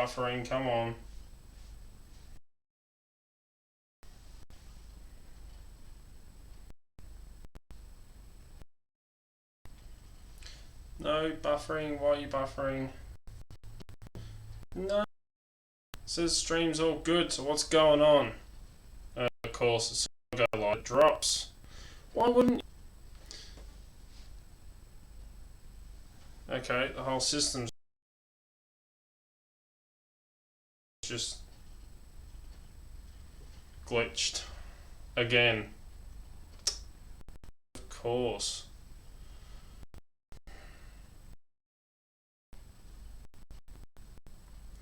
buffering, come on. No buffering, why are you buffering? No. It says stream's all good, so what's going on? Of course, it's going to go live. Drops. Why wouldn't you? Okay, the whole system's just glitched. Again. Of course.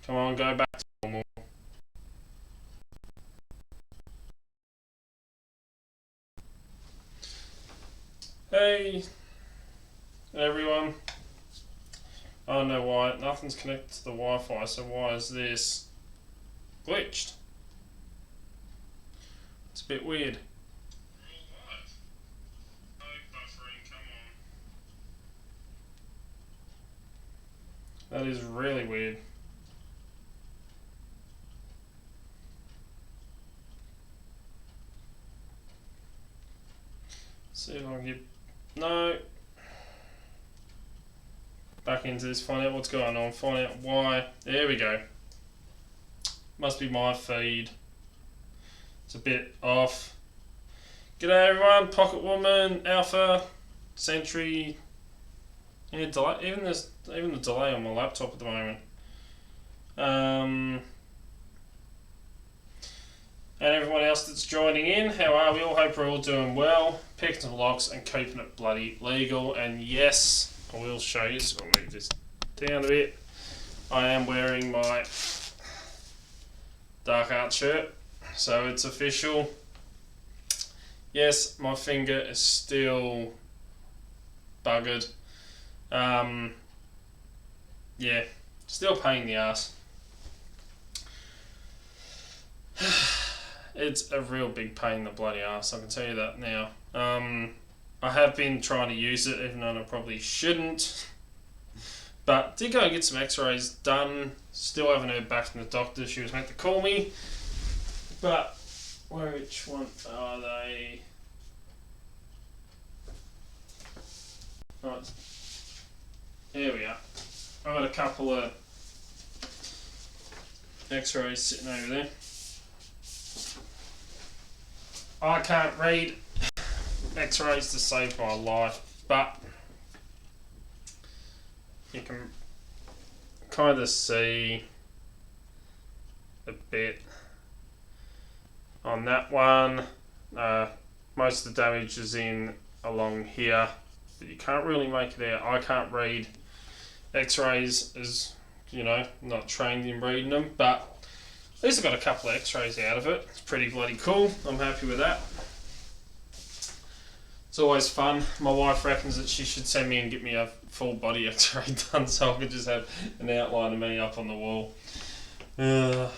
Come on, go back to normal. Hey, everyone. I don't know why. Nothing's connected to the Wi-Fi, so why is this glitched? It's a bit weird. That is really weird. See if I can get... No. Back into this, find out what's going on, find out why. There we go. Must be my feed. It's a bit off. G'day everyone, Pocket Woman, Alpha, Sentry. Yeah, delay, even the delay on my laptop at the moment. And everyone else that's joining in, how are we all? Hope we're all doing well. Picking some locks and keeping it bloody legal. And yes, I will show you, so I'll move this down a bit. I am wearing my Dark Art shirt, so it's official. Yes, my finger is still buggered. Yeah, still a pain in the ass. It's a real big pain in the bloody ass, I can tell you that now. I have been trying to use it, even though I probably shouldn't. But did go and get some x-rays done. Still haven't heard back from the doctor. She was meant to call me. But which one are they? Right. Here we are. I've got a couple of x-rays sitting over there. I can't read x-rays to save my life, but you can kind of see a bit on that one. Most of the damage is in along here, but you can't really make it out. I can't read x-rays, as you know, I'm not trained in reading them, but at least I got a couple of x-rays out of it. It's pretty bloody cool. I'm happy with that. It's always fun. My wife reckons that she should send me and get me a full body x-ray done so I could just have an outline of me up on the wall. So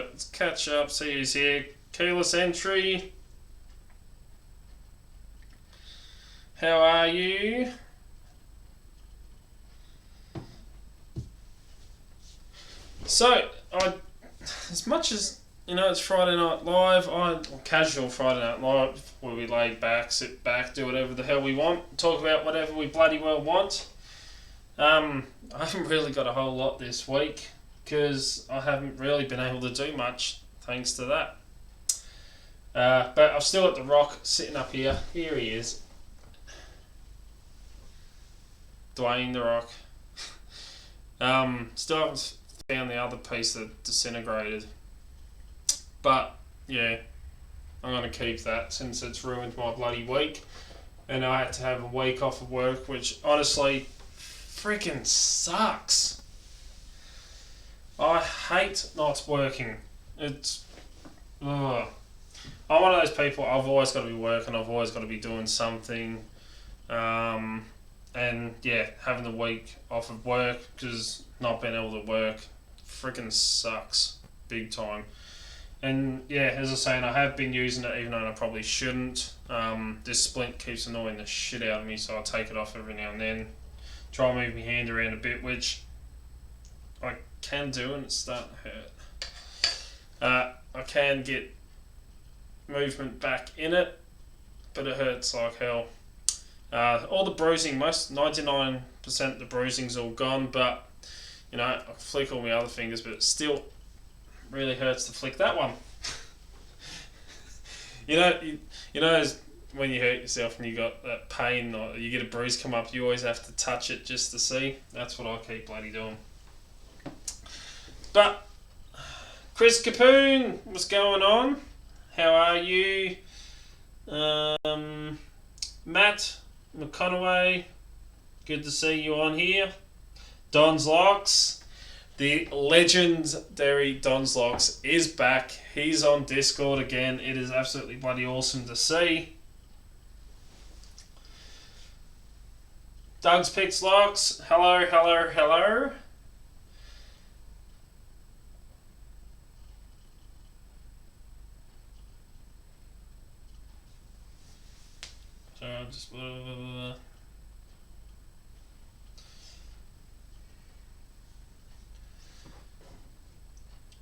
let's catch up, see who's here. Keyless entry. How are you? So, as much as, you know, it's Friday Night Live, casual Friday Night Live, where we lay back, sit back, do whatever the hell we want, talk about whatever we bloody well want. I haven't really got a whole lot this week, because I haven't really been able to do much, thanks to that. But I'm still at the Rock, sitting up here. Here he is. Dwayne the Rock. Still haven't found the other piece that disintegrated, but yeah, I'm going to keep that since it's ruined my bloody week, and I had to have a week off of work, which honestly freaking sucks. I hate not working. It's ugh. I'm one of those people, I've always got to be working, I've always got to be doing something, and yeah, having the week off of work because not being able to work freaking sucks big time. And yeah, as I was saying, I have been using it even though I probably shouldn't. This splint keeps annoying the shit out of me, so I take it off every now and then. Try and move my hand around a bit, which I can do, and it's starting to hurt. I can get movement back in it, but it hurts like hell. All the bruising, 99% of the bruising's all gone, but you know, I flick all my other fingers, but it still really hurts to flick that one. you know, when you hurt yourself and you got that pain or you get a bruise come up, you always have to touch it just to see. That's what I keep bloody doing. But Chris Capoon, what's going on? How are you? Matt McConaughey, good to see you on here. Don's Locks, the legendary Don's Locks is back. He's on Discord again. It is absolutely bloody awesome to see. Doug's Picks Locks, hello. So I'll just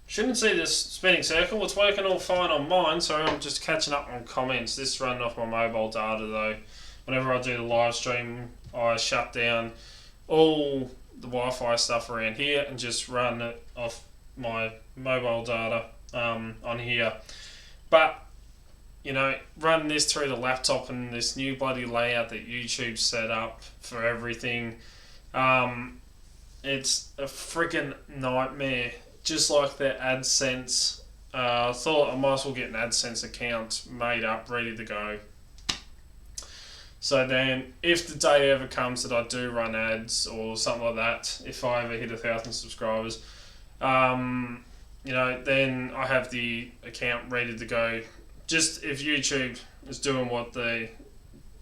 shouldn't see this spinning circle. It's working all fine on mine, so I'm just catching up on comments. This is running off my mobile data though. Whenever I do the live stream, I shut down all the Wi-Fi stuff around here and just run it off my mobile data on here. But you know, running this through the laptop and this new bloody layout that YouTube set up for everything, it's a freaking nightmare. Just like their AdSense, I thought I might as well get an AdSense account made up, ready to go. So then, if the day ever comes that I do run ads or something like that, if I ever hit 1,000 subscribers, you know, then I have the account ready to go. Just if YouTube is doing what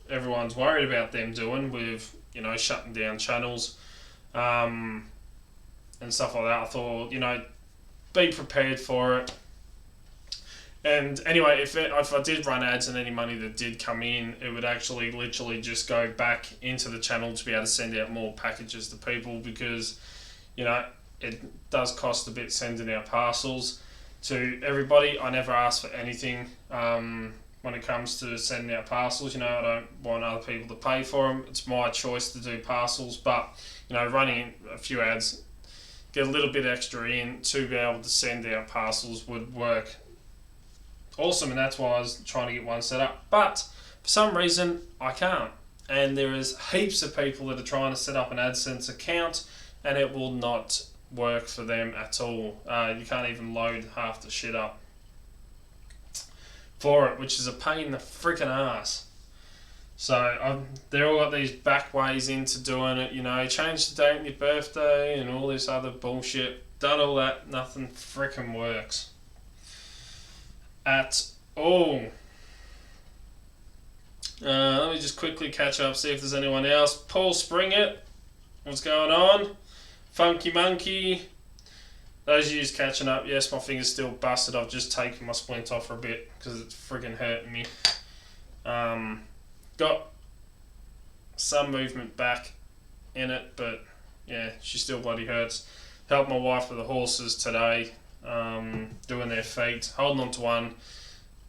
everyone's worried about them doing with, you know, shutting down channels and stuff like that, I thought, you know, be prepared for it. And anyway, if I did run ads and any money that did come in, it would actually literally just go back into the channel to be able to send out more packages to people, because, you know, it does cost a bit sending out parcels to everybody. I never ask for anything when it comes to sending out parcels. You know, I don't want other people to pay for them. It's my choice to do parcels, but, you know, running a few ads, get a little bit extra in to be able to send out parcels would work awesome, and that's why I was trying to get one set up. But for some reason, I can't. And there is heaps of people that are trying to set up an AdSense account, and it will not work for them at all. You can't even load half the shit up for it, which is a pain in the freaking ass. So they're all got these back ways into doing it, you know, change the date on your birthday and all this other bullshit. Done all that, nothing freaking works at all. Let me just quickly catch up, see if there's anyone else. Paul Springett, what's going on? Funky Monkey, those of you catching up. Yes, my finger's still busted. I've just taken my splint off for a bit because it's friggin' hurting me. Got some movement back in it, but yeah, she still bloody hurts. Helped my wife with the horses today, doing their feet, holding on to one,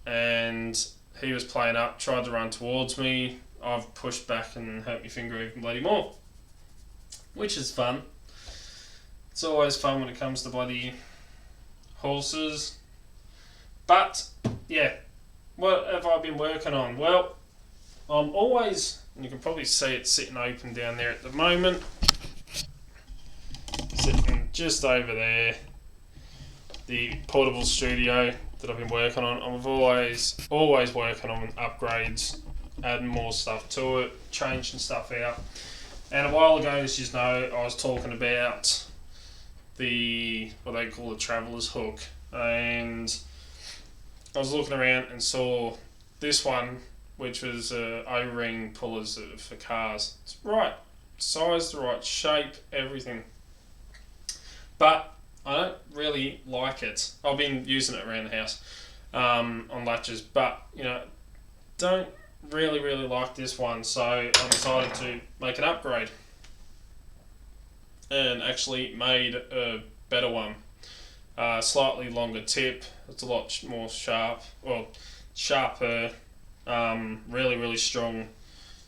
and he was playing up, tried to run towards me. I've pushed back and hurt my finger even bloody more, which is fun. It's always fun when it comes to bloody horses. But yeah, what have I been working on? Well, I'm always, and you can probably see it sitting open down there at the moment, sitting just over there, the portable studio that I've been working on. I'm always working on upgrades, adding more stuff to it, changing stuff out. And a while ago, as you know, I was talking about what they call the traveller's hook, and I was looking around and saw this one, which was O-ring pullers for cars. It's right size, the right shape, everything. But I don't really like it. I've been using it around the house on latches, but you know, don't really like this one. So I decided to make an upgrade and actually made a better one. Slightly longer tip. It's a lot more sharp, or sharper. Really, really strong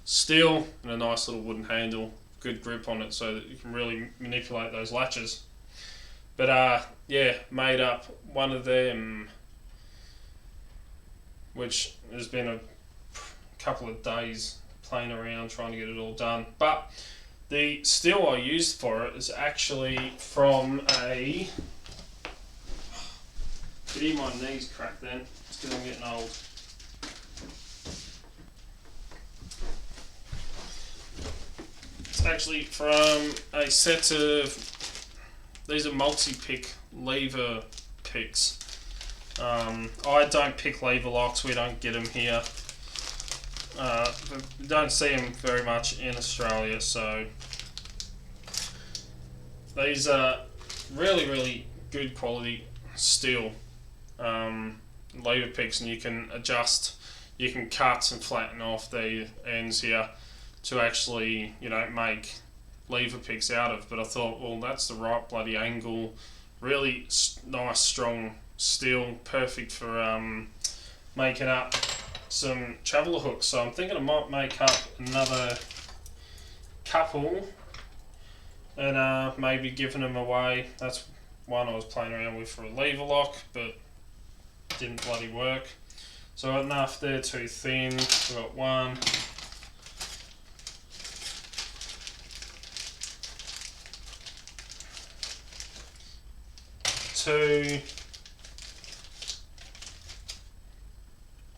steel and a nice little wooden handle. Good grip on it so that you can really manipulate those latches. But yeah, made up one of them, which has been a couple of days playing around trying to get it all done. But the steel I used for it is actually from a... Could hear my knees crack then. It's because I'm getting old. It's actually from a set of... These are multi-pick lever picks. I don't pick lever locks. We don't get them here. We don't see them very much in Australia, so these are really, really good quality steel lever picks, and you can adjust, you can cut and flatten off the ends here to actually, you know, make lever picks out of. But I thought, well, that's the right bloody angle, really nice strong steel, perfect for making up some traveller hooks. So I'm thinking I might make up another couple and maybe giving them away. That's one I was playing around with for a lever lock, but didn't bloody work. So I've got enough there, too thin. We've got one. Two.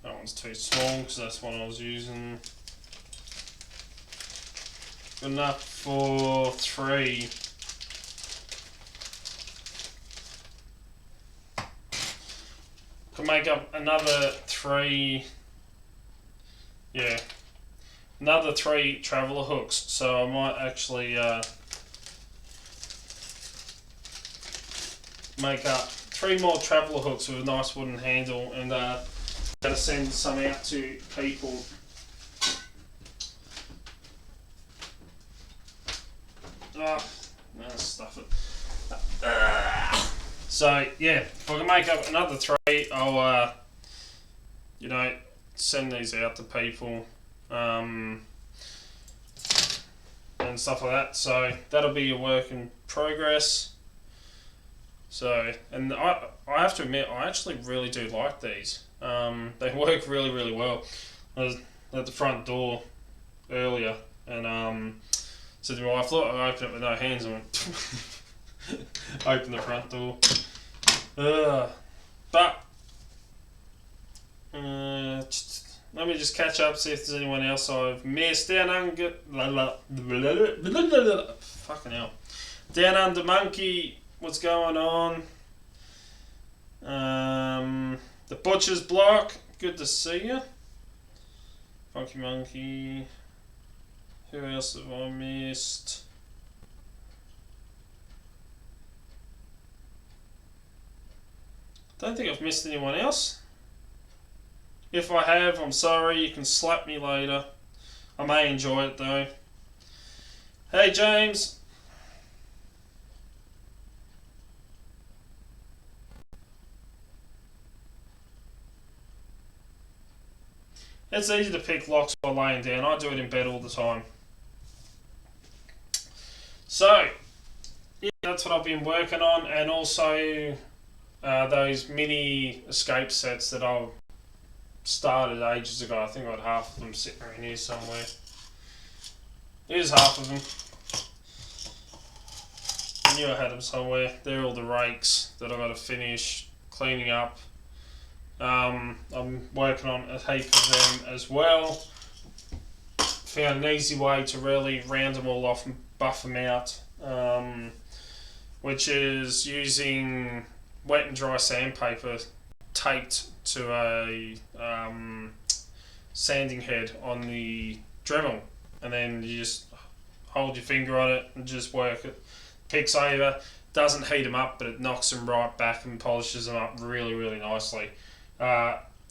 That one's too small because that's one I was using. Good enough for three. Could make up another three. Yeah, another three traveller hooks. So I might actually make up three more traveller hooks with a nice wooden handle, and going to send some out to people. Oh, no, stuff it. So yeah, if I can make up another three, I'll you know, send these out to people and stuff like that. So that'll be a work in progress. So, and I have to admit, I actually really do like these. They work really, really well. I was at the front door earlier and said to my wife, look, I opened it with no hands. I went, open the front door. But let me just catch up, see if there's anyone else I've missed. Down under, fucking hell. Down under monkey, what's going on? The butcher's block, good to see you. Funky monkey. Who else have I missed? Don't think I've missed anyone else. If I have, I'm sorry, you can slap me later. I may enjoy it though. Hey James. It's easy to pick locks while laying down. I do it in bed all the time. So, yeah, that's what I've been working on, and also those mini escape sets that I started ages ago. I think I had half of them sitting around here somewhere. Here's half of them. I knew I had them somewhere. They're all the rakes that I've got to finish cleaning up. I'm working on a heap of them as well. Found an easy way to really round them all off and buff them out, which is using wet and dry sandpaper taped to a sanding head on the Dremel, and then you just hold your finger on it and just work it. Picks over, doesn't heat them up, but it knocks them right back and polishes them up really, really nicely.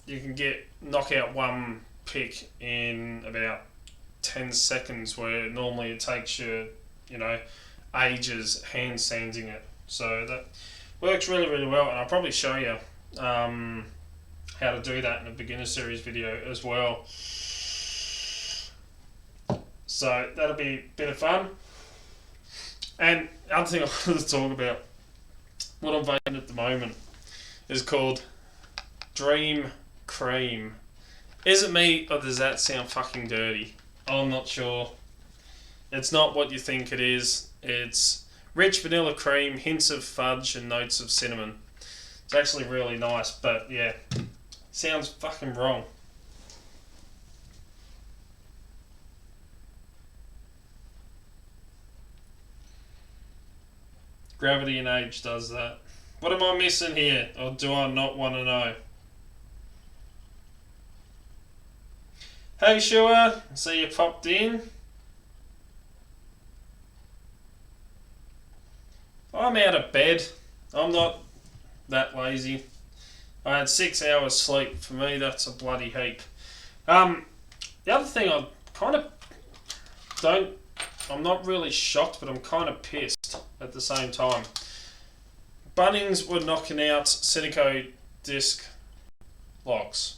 You can knock out one pick in about 10 seconds, where normally it takes you, ages hand sanding it. So that works really, really well, and I'll probably show you how to do that in a beginner series video as well. So that'll be a bit of fun. And the other thing I wanted to talk about, what I'm vaping at the moment, is called Dream Cream. Is it me, or does that sound fucking dirty? I'm not sure. It's not what you think it is. It's rich vanilla cream, hints of fudge, and notes of cinnamon. It's actually really nice, but yeah, sounds fucking wrong. Gravity and age does that. What am I missing here, or do I not want to know? Hey Shua, see you popped in. I'm out of bed. I'm not that lazy. I had 6 hours sleep. For me, that's a bloody heap. The other thing I kind of don't... I'm not really shocked, but I'm kind of pissed at the same time. Bunnings were knocking out Cineco disc locks.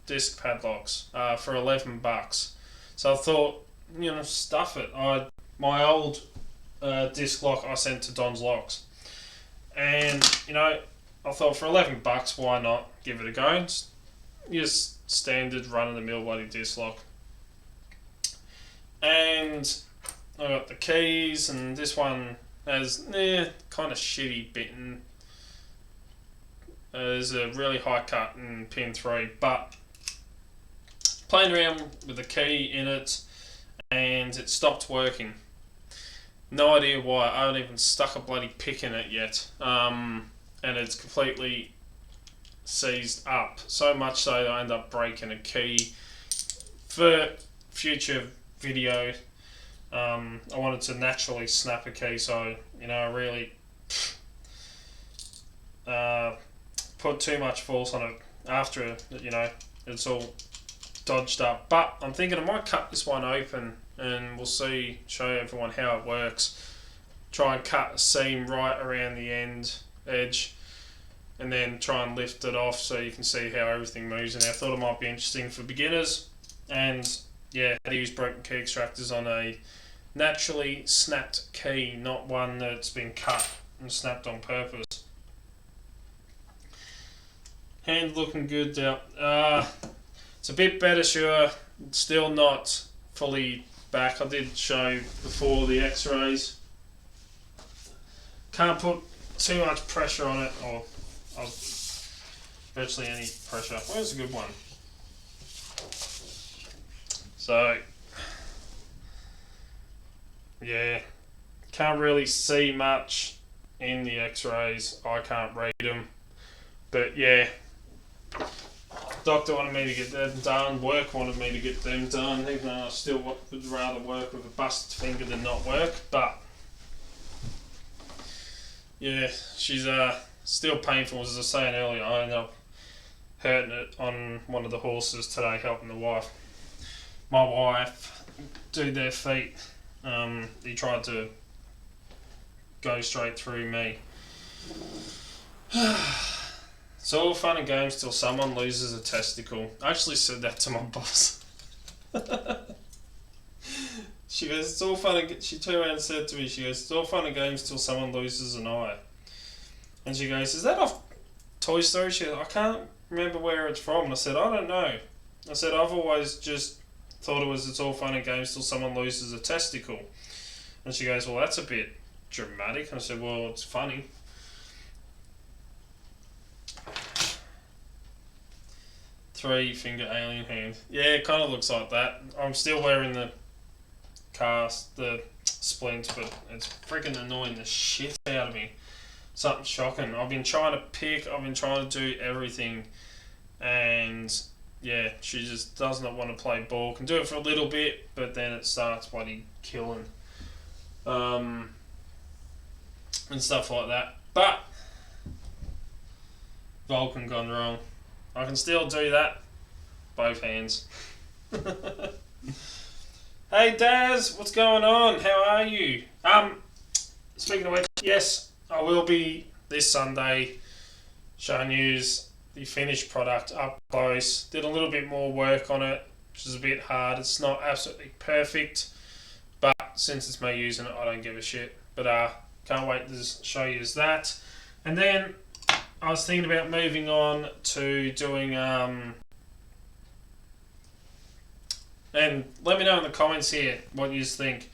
Disc padlocks for $11. So I thought, you know, stuff it. My old disc lock I sent to Don's Locks, and you know, I thought for $11, why not give it a go? It's just standard run of the mill bloody disc lock. And I got the keys, and this one has kind of shitty bitten. There's a really high cut in pin 3, but playing around with the key in it, and it stopped working. No idea why. I haven't even stuck a bloody pick in it yet. And it's completely seized up. So much so that I end up breaking a key. For future video, I wanted to naturally snap a key, so, you know, I really put too much force on it after, you know, it's all dodged up. But I'm thinking I might cut this one open, and we'll show everyone how it works. Try and cut a seam right around the edge, and then try and lift it off so you can see how everything moves. And I thought it might be interesting for beginners, and yeah, how to use broken key extractors on a naturally snapped key, not one that's been cut and snapped on purpose. Hand looking good out. It's a bit better, sure. Still not fully back. I did show before the x-rays. Can't put too much pressure on it, or virtually any pressure. Where's a good one? So, yeah, can't really see much in the x-rays. I can't read them. But yeah, doctor wanted me to get them done, work wanted me to get them done, even though I still would rather work with a busted finger than not work. But yeah, she's still painful. As I was saying earlier, I ended up hurting it on one of the horses today, helping my wife do their feet. He tried to go straight through me. It's all fun and games till someone loses a testicle. I actually said that to my boss. She goes, it's all fun and... She turned around and said to me, she goes, it's all fun and games till someone loses an eye. And she goes, is that off Toy Story? She goes, I can't remember where it's from. And I said, I don't know. I said, I've always just thought it was it's all fun and games till someone loses a testicle. And she goes, well, that's a bit dramatic. And I said, well, it's funny. Three-finger alien hand. Yeah, it kind of looks like that. I'm still wearing the cast, the splint, but it's freaking annoying the shit out of me. Something shocking. I've been trying to pick, I've been trying to do everything, and yeah, she just does not want to play ball. Can do it for a little bit, but then it starts bloody killing. And stuff like that. But Vulcan gone wrong. I can still do that. Both hands. Hey Daz, what's going on? How are you? Speaking of which, yes, I will be this Sunday showing you the finished product up close. Did a little bit more work on it, which is a bit hard. It's not absolutely perfect, but since it's me using it, I don't give a shit. But can't wait to show you that. And then I was thinking about moving on to doing and let me know in the comments here what you think.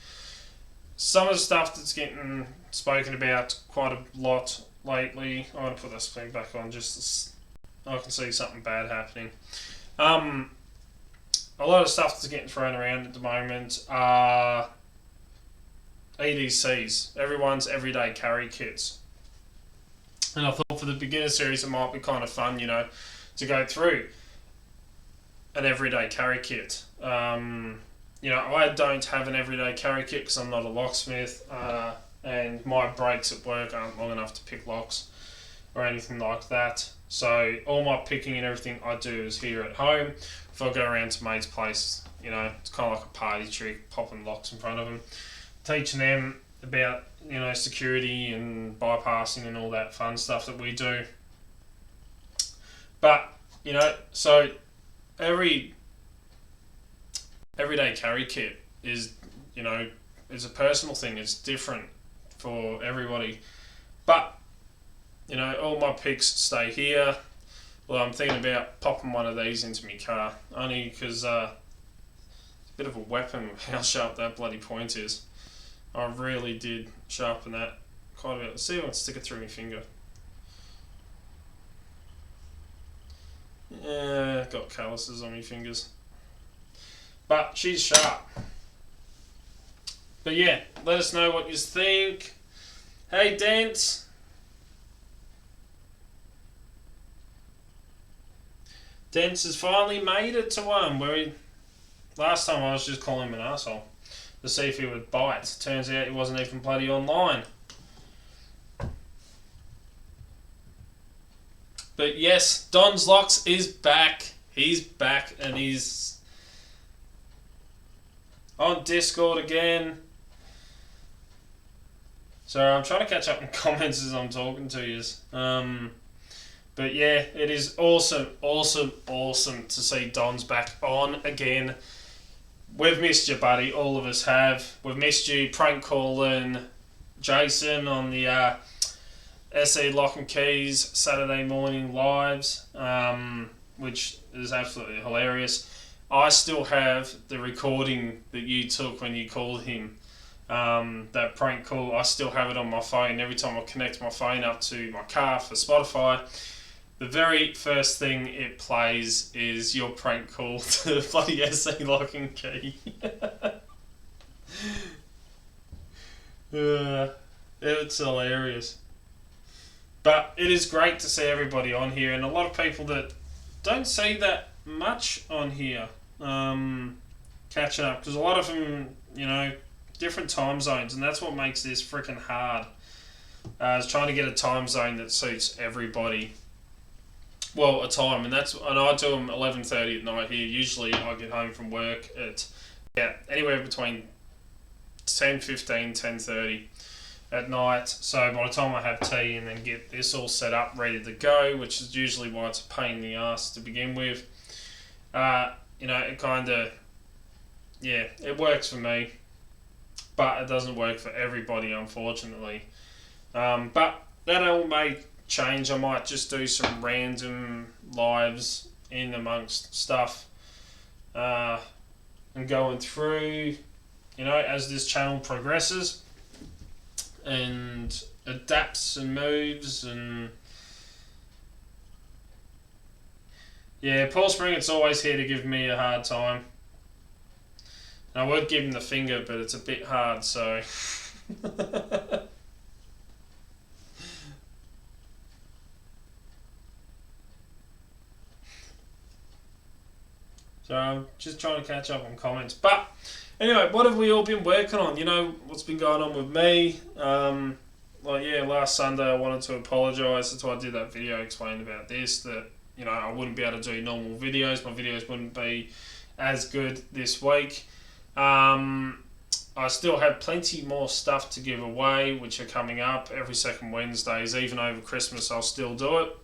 Some of the stuff that's getting spoken about quite a lot lately. I'm going to put this thing back on just so I can see something bad happening. A lot of stuff that's getting thrown around at the moment are EDCs, everyone's everyday carry kits. And I thought for the beginner series it might be kind of fun, to go through an everyday carry kit. I don't have an everyday carry kit because I'm not a locksmith, and my breaks at work aren't long enough to pick locks or anything like that. So all my picking and everything I do is here at home. If I go around to mate's place, it's kind of like a party trick, popping locks in front of them, teaching them about security and bypassing and all that fun stuff that we do. But so everyday carry kit is is a personal thing. It's different for everybody. But all my picks stay here. Well, I'm thinking about popping one of these into my car, only because it's a bit of a weapon with how sharp that bloody point is. I really did sharpen that quite a bit. Let's see if I can stick it through my finger. Yeah, got calluses on my fingers. But she's sharp. But yeah, let us know what you think. Hey, Dance. Dance has finally made it to one where last time I was just calling him an asshole to see if he would bite. Turns out he wasn't even bloody online. But yes, Don's Locks is back. He's back and he's on Discord again. So I'm trying to catch up in comments as I'm talking to you. But yeah, it is awesome to see Don's back on again. We've missed you, buddy. All of us have. We've missed you prank calling Jason on the SE Lock and Keys Saturday morning lives, which is absolutely hilarious. I still have the recording that you took when you called him, that prank call. I still have it on my phone. Every time I connect my phone up to my car for Spotify, the very first thing it plays is your prank call to the bloody SE Lock and Key. It's hilarious. But it is great to see everybody on here, and a lot of people that don't see that much on here catching up, because a lot of them, different time zones, and that's what makes this freaking hard. Is trying to get a time zone that suits everybody. Well, a time, and I do them 11:30 at night here. Usually, I get home from work at anywhere between 10:15, 10:30 at night. So by the time I have tea and then get this all set up, ready to go, which is usually why it's a pain in the ass to begin with. It kind of, it works for me, but it doesn't work for everybody, unfortunately. But that all may change. I might just do some random lives in amongst stuff, and going through, as this channel progresses and adapts and moves. And Paul Springett's always here to give me a hard time. And I would give him the finger, but it's a bit hard, so so I'm just trying to catch up on comments. But anyway, what have we all been working on? What's been going on with me? Last Sunday I wanted to apologise. That's why I did that video explaining about this, that, I wouldn't be able to do normal videos. My videos wouldn't be as good this week. I still have plenty more stuff to give away, which are coming up every second Wednesdays. Even over Christmas, I'll still do it.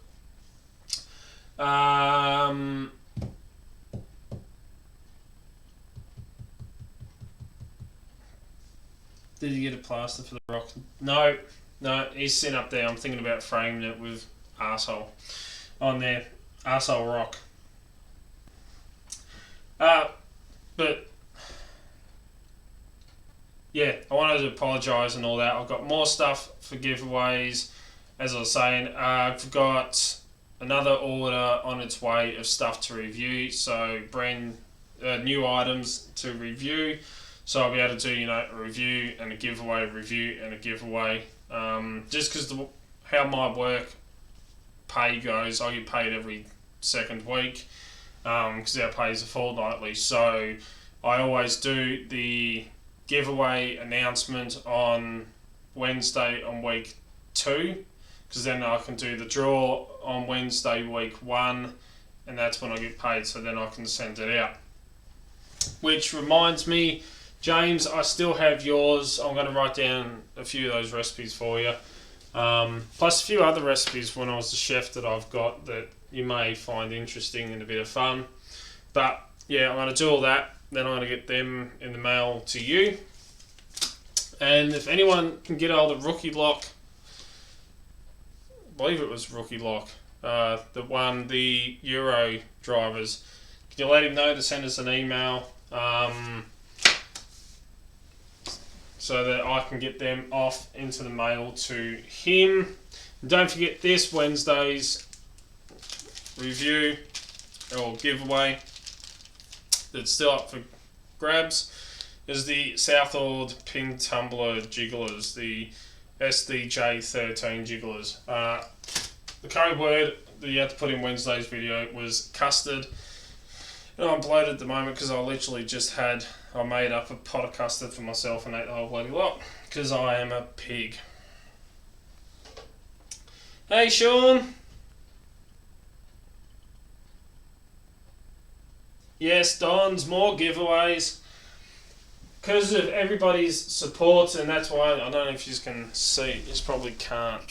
Did you get a plaster for the rock? No, he's sitting up there. I'm thinking about framing it with arsehole on there. Arsehole rock. But yeah, I wanted to apologise and all that. I've got more stuff for giveaways. As I was saying, I've got another order on its way of stuff to review. So new items to review. So I'll be able to do, a review and a giveaway, just because how my work pay goes, I get paid every second week, because our pays are fortnightly. So I always do the giveaway announcement on Wednesday on week 2, because then I can do the draw on Wednesday week 1, and that's when I get paid. So then I can send it out. Which reminds me, James, I still have yours. I'm going to write down a few of those recipes for you. Plus a few other recipes when I was a chef that I've got that you may find interesting and a bit of fun. But yeah, I'm going to do all that. Then I'm going to get them in the mail to you. And if anyone can get hold of Rookie Lock, I believe it was Rookie Lock, that won the Euro drivers, can you let him know to send us an email? So that I can get them off into the mail to him. And don't forget this Wednesday's review or giveaway that's still up for grabs is the Southord Pin Tumbler Jigglers, the SDJ13 Jigglers. The code word that you had to put in Wednesday's video was custard. And I'm bloated at the moment because I literally just I made up a pot of custard for myself and ate the whole bloody lot because I am a pig. Hey Sean! Yes, Don's more giveaways. Because of everybody's support, and that's why, I don't know if you can see, you probably can't.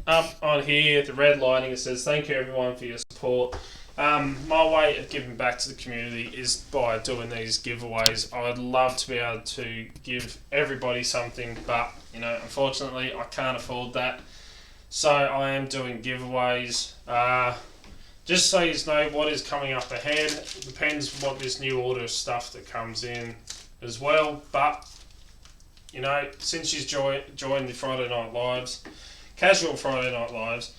Up on here, the red lining, it says, thank you everyone for your support. My way of giving back to the community is by doing these giveaways. I would love to be able to give everybody something, but unfortunately I can't afford that. So I am doing giveaways. Just so you know what is coming up ahead. It depends what this new order of stuff that comes in as well. But since she's joined the Friday Night Lives, casual Friday Night Lives,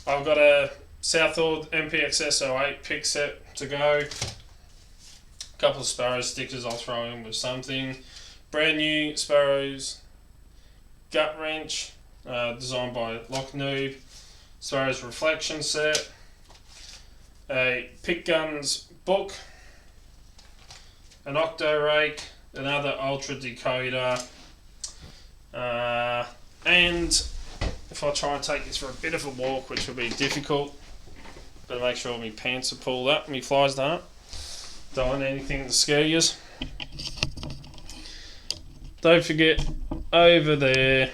I've got a Southord MPXS08 pick set to go. A couple of Sparrow stickers I'll throw in with something. Brand new Sparrows gut wrench, designed by Locknoob. Sparrows reflection set. A Pick Guns book. An Octo Rake. Another Ultra Decoder. And if I try and take this for a bit of a walk, which will be difficult, better make sure my pants are pulled up, my flies don't want anything to scare you. Don't forget, over there,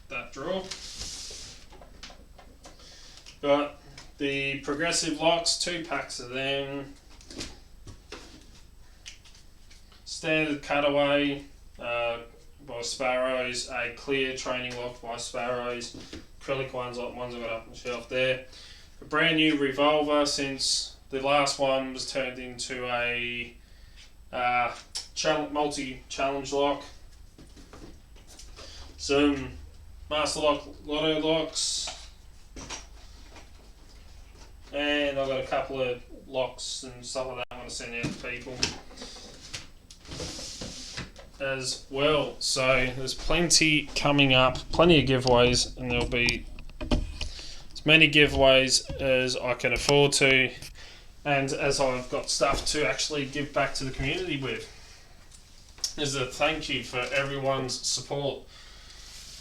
that drawer, got the progressive locks, 2 packs of them, standard cutaway by Sparrows, a clear training lock by Sparrows, acrylic ones like the ones I've got up on the shelf there. A brand new revolver since the last one was turned into a multi-challenge lock. Some Master Lock Lotto locks. And I've got a couple of locks and stuff like that I want to send out to people as well. So there's plenty coming up, plenty of giveaways, and there'll be as many giveaways as I can afford to, and as I've got stuff to actually give back to the community with. As a thank you for everyone's support.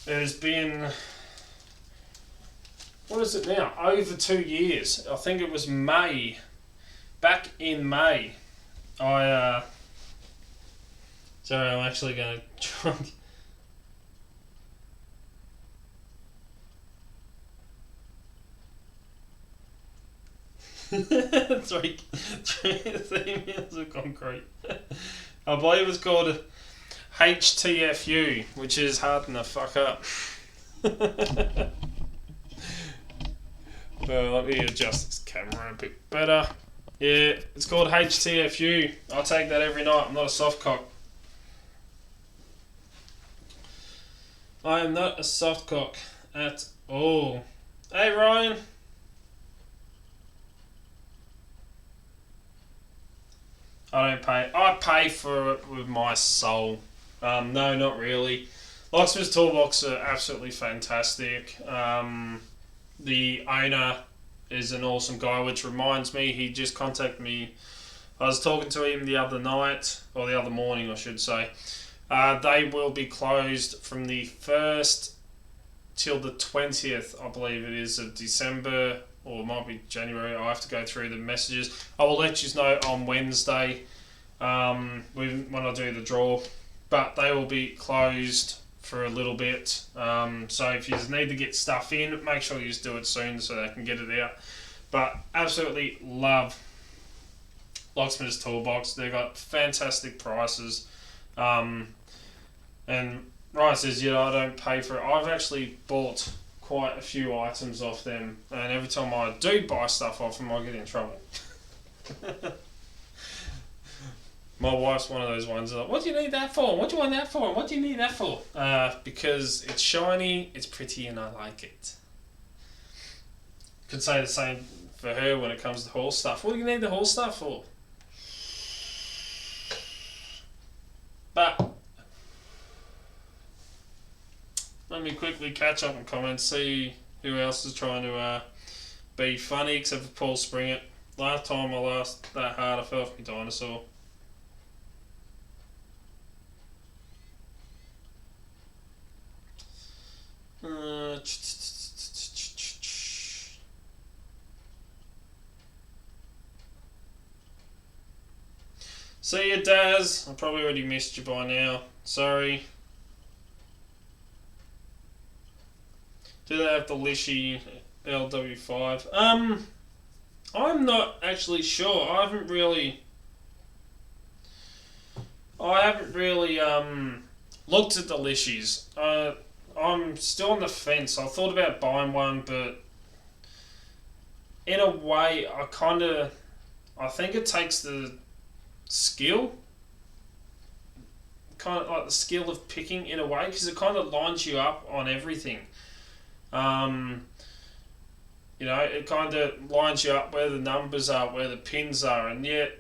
It has been, what is it now? Over 2 years. I think it was May back in May, I sorry, I'm actually going to try. three meals of concrete. I believe it's called HTFU, which is hard to fuck up. Well, let me adjust this camera a bit better. Yeah, it's called HTFU. I take that every night. I'm not a soft cock. I am not a soft cock at all. Hey, Ryan. I don't pay. I pay for it with my soul. No, not really. Locksport's Toolbox are absolutely fantastic. The owner is an awesome guy, which reminds me, he just contacted me. I was talking to him the other night, or the other morning, I should say. They will be closed from the 1st till the 20th, I believe it is, of December, or it might be January. I have to go through the messages. I will let you know on Wednesday when I do the draw, but they will be closed for a little bit. So if you need to get stuff in, make sure you just do it soon so they can get it out. But absolutely love Locksmith's Toolbox. They've got fantastic prices. And Ryan says, I don't pay for it. I've actually bought quite a few items off them, and every time I do buy stuff off them, I get in trouble. My wife's one of those ones like, what do you need that for? What do you want that for? What do you need that for? Because it's shiny, it's pretty, and I like it. Could say the same for her when it comes to horse stuff. What do you need the horse stuff for? But let me quickly catch up and comment, see who else is trying to be funny, except for Paul Springer. Last time I laughed that hard, I fell off my dinosaur. See you, Daz. I probably already missed you by now. Sorry. Do they have the Lishy LW5? I'm not actually sure. I haven't really looked at the Lishys. I'm still on the fence. I thought about buying one, but in a way, I think it takes the skill, kind of like the skill of picking in a way, because it kind of lines you up on everything. It kind of lines you up where the numbers are, where the pins are, and yet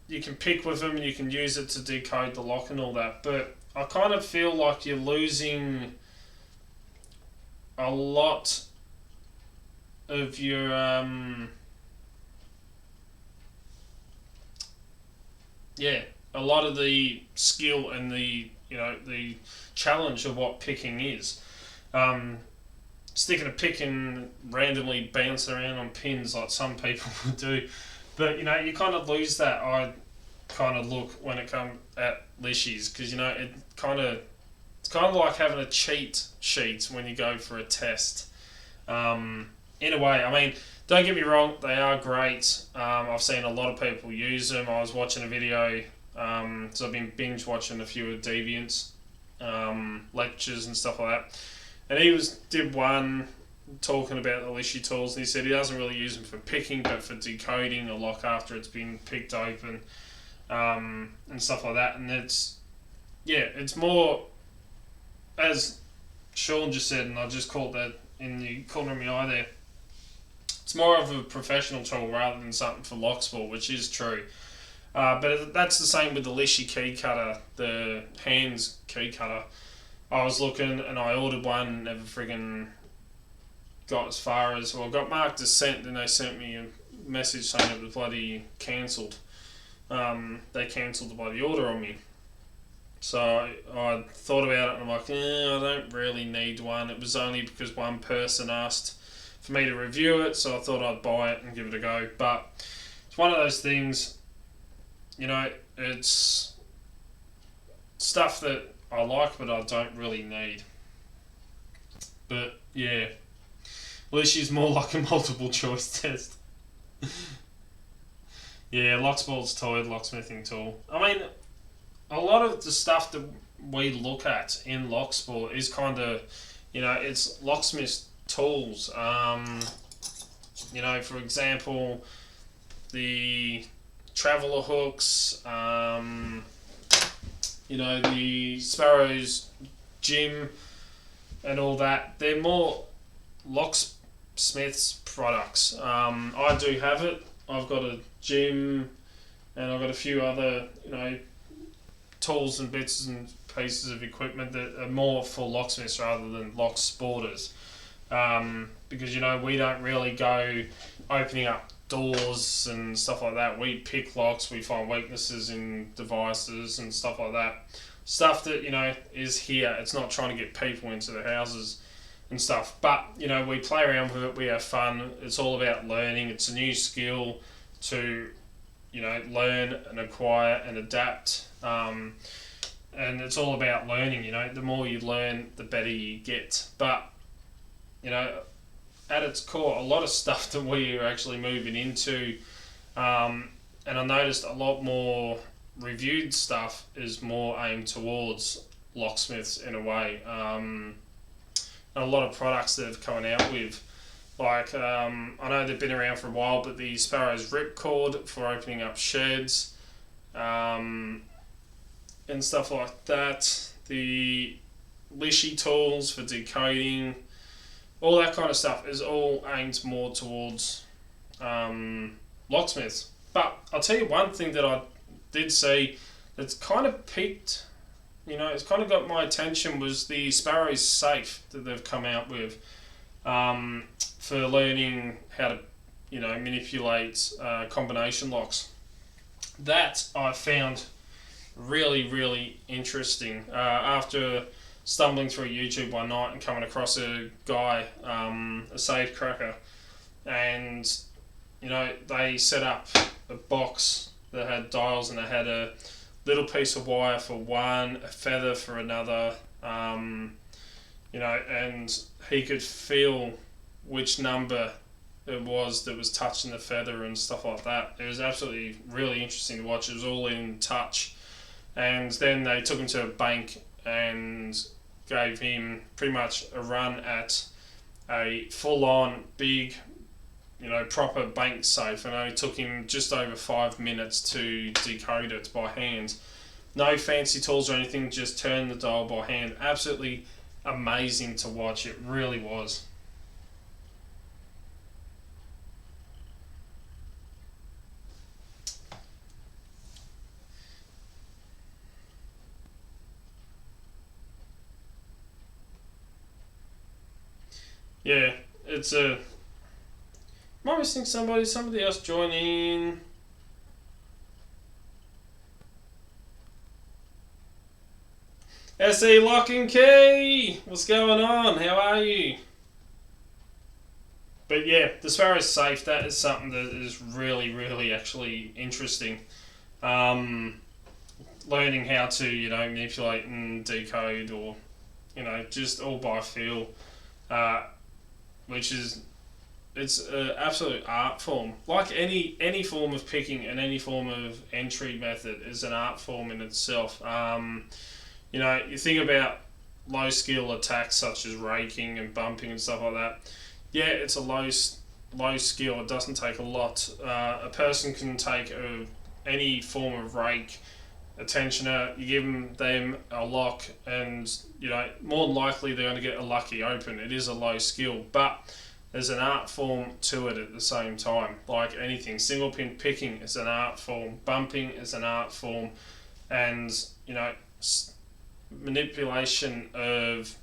you can pick with them and you can use it to decode the lock and all that. But I kind of feel like you're losing a lot of your a lot of the skill and the challenge of what picking is. Sticking a pick and randomly bouncing around on pins like some people would do, but you kind of lose that. I kind of look when it comes at Lishys, because it's kind of like having a cheat sheet when you go for a test. In a way, I mean, don't get me wrong, they are great. I've seen a lot of people use them. I was watching a video, so I've been binge watching a few of Deviant's lectures and stuff like that. And he did one talking about the Lishy tools, and he said he doesn't really use them for picking, but for decoding a lock after it's been picked open, and stuff like that. And it's more, as Sean just said, and I just caught that in the corner of my eye there, it's more of a professional tool rather than something for Locksport, which is true. But that's the same with the Lishy key cutter, the hands key cutter. I was looking and I ordered one, never friggin' got as far as, got marked as sent, then they sent me a message saying it was bloody cancelled. They cancelled the bloody order on me. So I thought about it and I'm like, I don't really need one. It was only because one person asked for me to review it, so I thought I'd buy it and give it a go. But it's one of those things. You know, it's stuff that I like, but I don't really need. But yeah, at least she's more like a multiple choice test. Yeah, Locksport's toy, locksmithing tool. I mean, a lot of the stuff that we look at in Locksport is kind of, it's locksmith tools. For example, the traveller hooks, the Sparrow's gym and all that. They're more locksmiths products. I do have it. I've got a gym and I've got a few other, tools and bits and pieces of equipment that are more for locksmiths rather than lock sporters. Because, we don't really go opening up doors and stuff like that. We pick locks, we find weaknesses in devices and stuff like that. Stuff that, is here. It's not trying to get people into the houses and stuff. But, we play around with it, we have fun. It's all about learning. It's a new skill to, learn and acquire and adapt. And it's all about learning, the more you learn, the better you get. But, at its core, a lot of stuff that we are actually moving into, and I noticed a lot more reviewed stuff is more aimed towards locksmiths in a way. And a lot of products that have come out with, like, I know they've been around for a while, but the Sparrow's ripcord for opening up sheds, and stuff like that. The Lishy tools for decoding, all that kind of stuff is all aimed more towards locksmiths. But I'll tell you one thing that I did see that's kind of piqued, it's kind of got my attention, was the Sparrow's safe that they've come out with for learning how to, manipulate combination locks. That I found really, really interesting. After stumbling through YouTube one night and coming across a guy, a safe cracker, and they set up a box that had dials, and it had a little piece of wire for one, a feather for another, and he could feel which number it was that was touching the feather and stuff like that. It was absolutely really interesting to watch. It was all in touch. And then they took him to a bank and gave him pretty much a run at a full-on big, proper bank safe, and it only took him just over 5 minutes to decode it by hand. No fancy tools or anything, just turn the dial by hand. Absolutely amazing to watch. It really was. Yeah, it's a... Am I missing somebody else join in? SE Lock and Key! What's going on? How are you? But yeah, as far as safe, that is something that is really, really actually interesting. Learning how to, manipulate and decode, or, just all by feel. Which is, it's an absolute art form. Like any form of picking and any form of entry method is an art form in itself. You think about low skill attacks such as raking and bumping and stuff like that. Yeah, it's a low skill. It doesn't take a lot. A person can take any form of rake, a tensioner, you give them a lock, and more than likely they're going to get a lucky open. It is a low skill, but there's an art form to it at the same time. Like anything, single pin picking is an art form, bumping is an art form, and manipulation of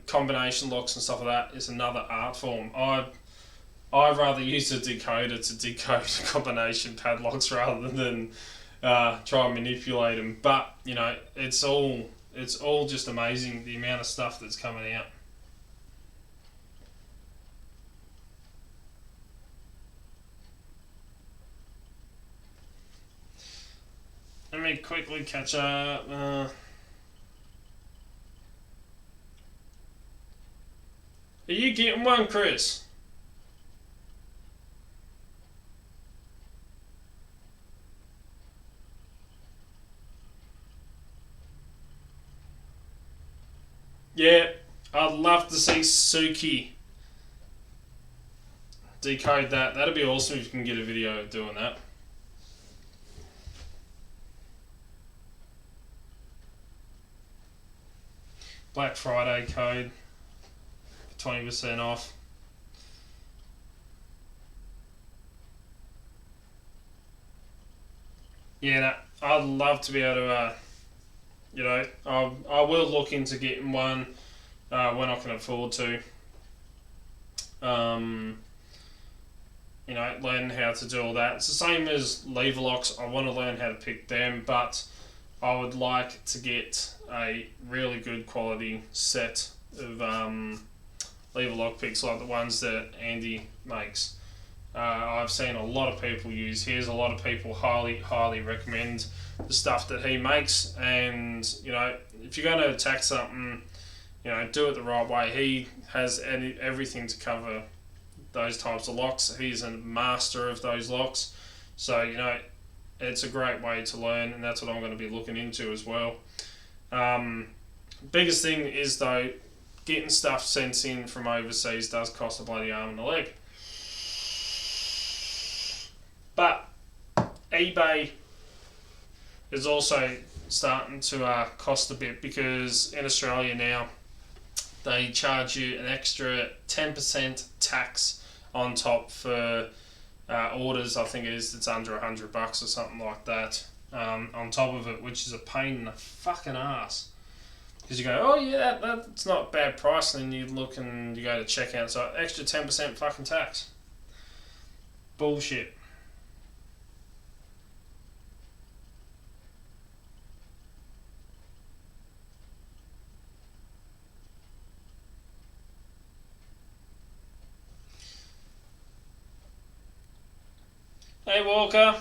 combination locks and stuff like that is another art form. I'd rather use a decoder to decode combination padlocks rather than try and manipulate them. But it's all just amazing, the amount of stuff that's coming out. me quickly catch up. Are you getting one, Chris? Yeah, I'd love to see Suki decode that. That'd be awesome if you can get a video of doing that. Black Friday code, 20% off. Yeah, I'd love to be able to, I will look into getting one when I can afford to. Learn how to do all that. It's the same as lever locks. I want to learn how to pick them, but I would like to get a really good quality set of lever lock picks like the ones that Andy makes. I've seen a lot of people use his. A lot of people highly recommend the stuff that he makes. And if you're going to attack something, do it the right way. He has everything to cover those types of locks. He's a master of those locks. So it's a great way to learn, and that's what I'm going to be looking into as well. Biggest thing is though, getting stuff sent in from overseas does cost a bloody arm and a leg. But eBay is also starting to cost a bit, because in Australia now they charge you an extra 10% tax on top for orders. I think it's under $100 or something like that on top of it, which is a pain in the fucking ass. Because you go, oh yeah, that's not a bad price, and then you look and you go to checkout, so extra 10% fucking tax. Bullshit. Hey Walker.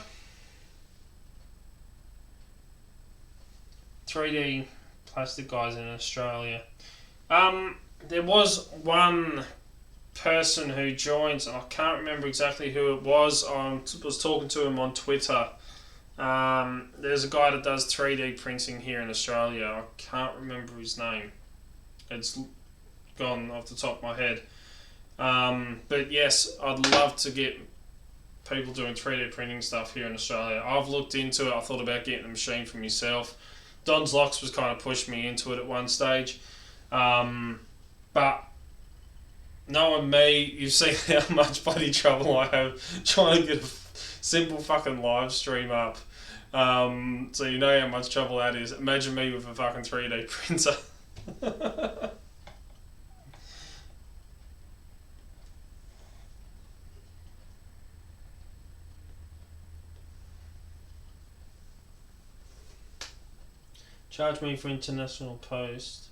3D plastic guys in Australia. There was one person who joined, and I can't remember exactly who it was. I was talking to him on Twitter. There's a guy that does 3D printing here in Australia. I can't remember his name. It's gone off the top of my head. But yes, I'd love to get people doing 3D printing stuff here in Australia. I've looked into it. I thought about getting a machine for myself. Don's Locks was kind of pushed me into it at one stage. But knowing me, you've seen how much bloody trouble I have trying to get a simple fucking live stream up. So you know how much trouble that is. Imagine me with a fucking 3D printer. Charge me for international post.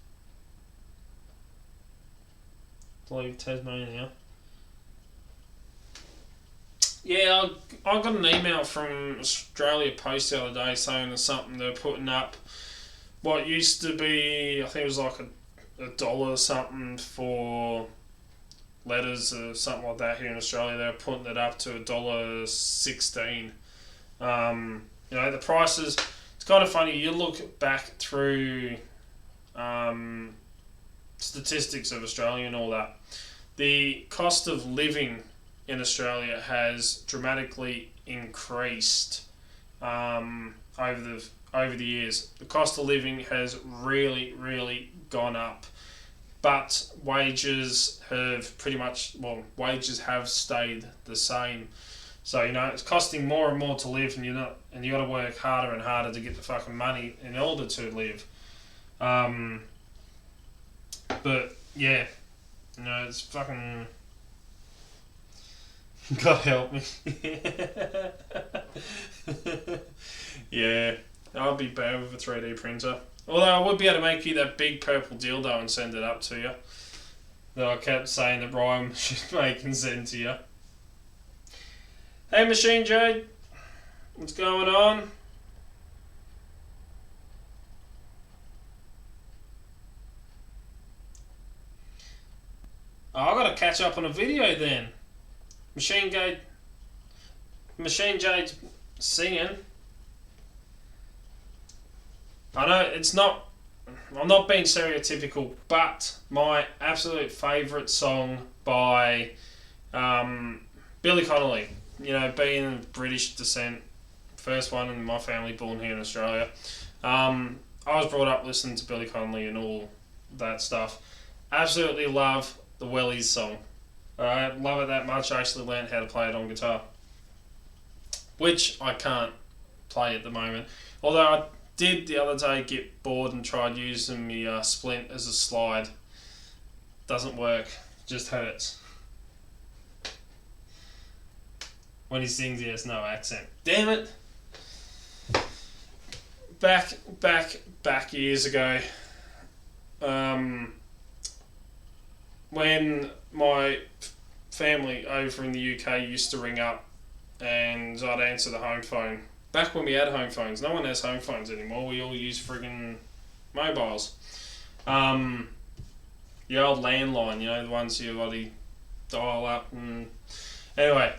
Leave Tasmania. Yeah, I got an email from Australia Post the other day saying there's something they're putting up. What used to be, I think it was like a dollar or something for letters or something like that here in Australia. They're putting it up to $1.16. The prices. It's kind of funny, you look back through statistics of Australia and all that. The cost of living in Australia has dramatically increased over the years. The cost of living has really gone up, but wages have wages have stayed the same. So it's costing more and more to live, and you got to work harder and harder to get the fucking money in order to live. But yeah, it's fucking. God help me. Yeah, I'll be bad with a 3D printer. Although I would be able to make you that big purple dildo and send it up to you. That I kept saying that Brian should make and send to you. Hey Machine Jade, what's going on? Oh, I gotta catch up on a video then. Machine Gate, Machine Jade singing. I know it's not. I'm not being stereotypical, but my absolute favourite song by Billy Connolly. You know, being of British descent, first one in my family born here in Australia. I was brought up listening to Billy Connolly and all that stuff. Absolutely love the Wellies song. I love it that much. I actually learned how to play it on guitar, which I can't play at the moment. Although I did the other day get bored and tried using my splint as a slide. Doesn't work. Just hurts. When he sings, he has no accent. Damn it! Back years ago, when my family over in the UK used to ring up and I'd answer the home phone. Back when we had home phones, no one has home phones anymore. We all use friggin' mobiles. The old landline, you know, the ones you bloody dial up. And anyway,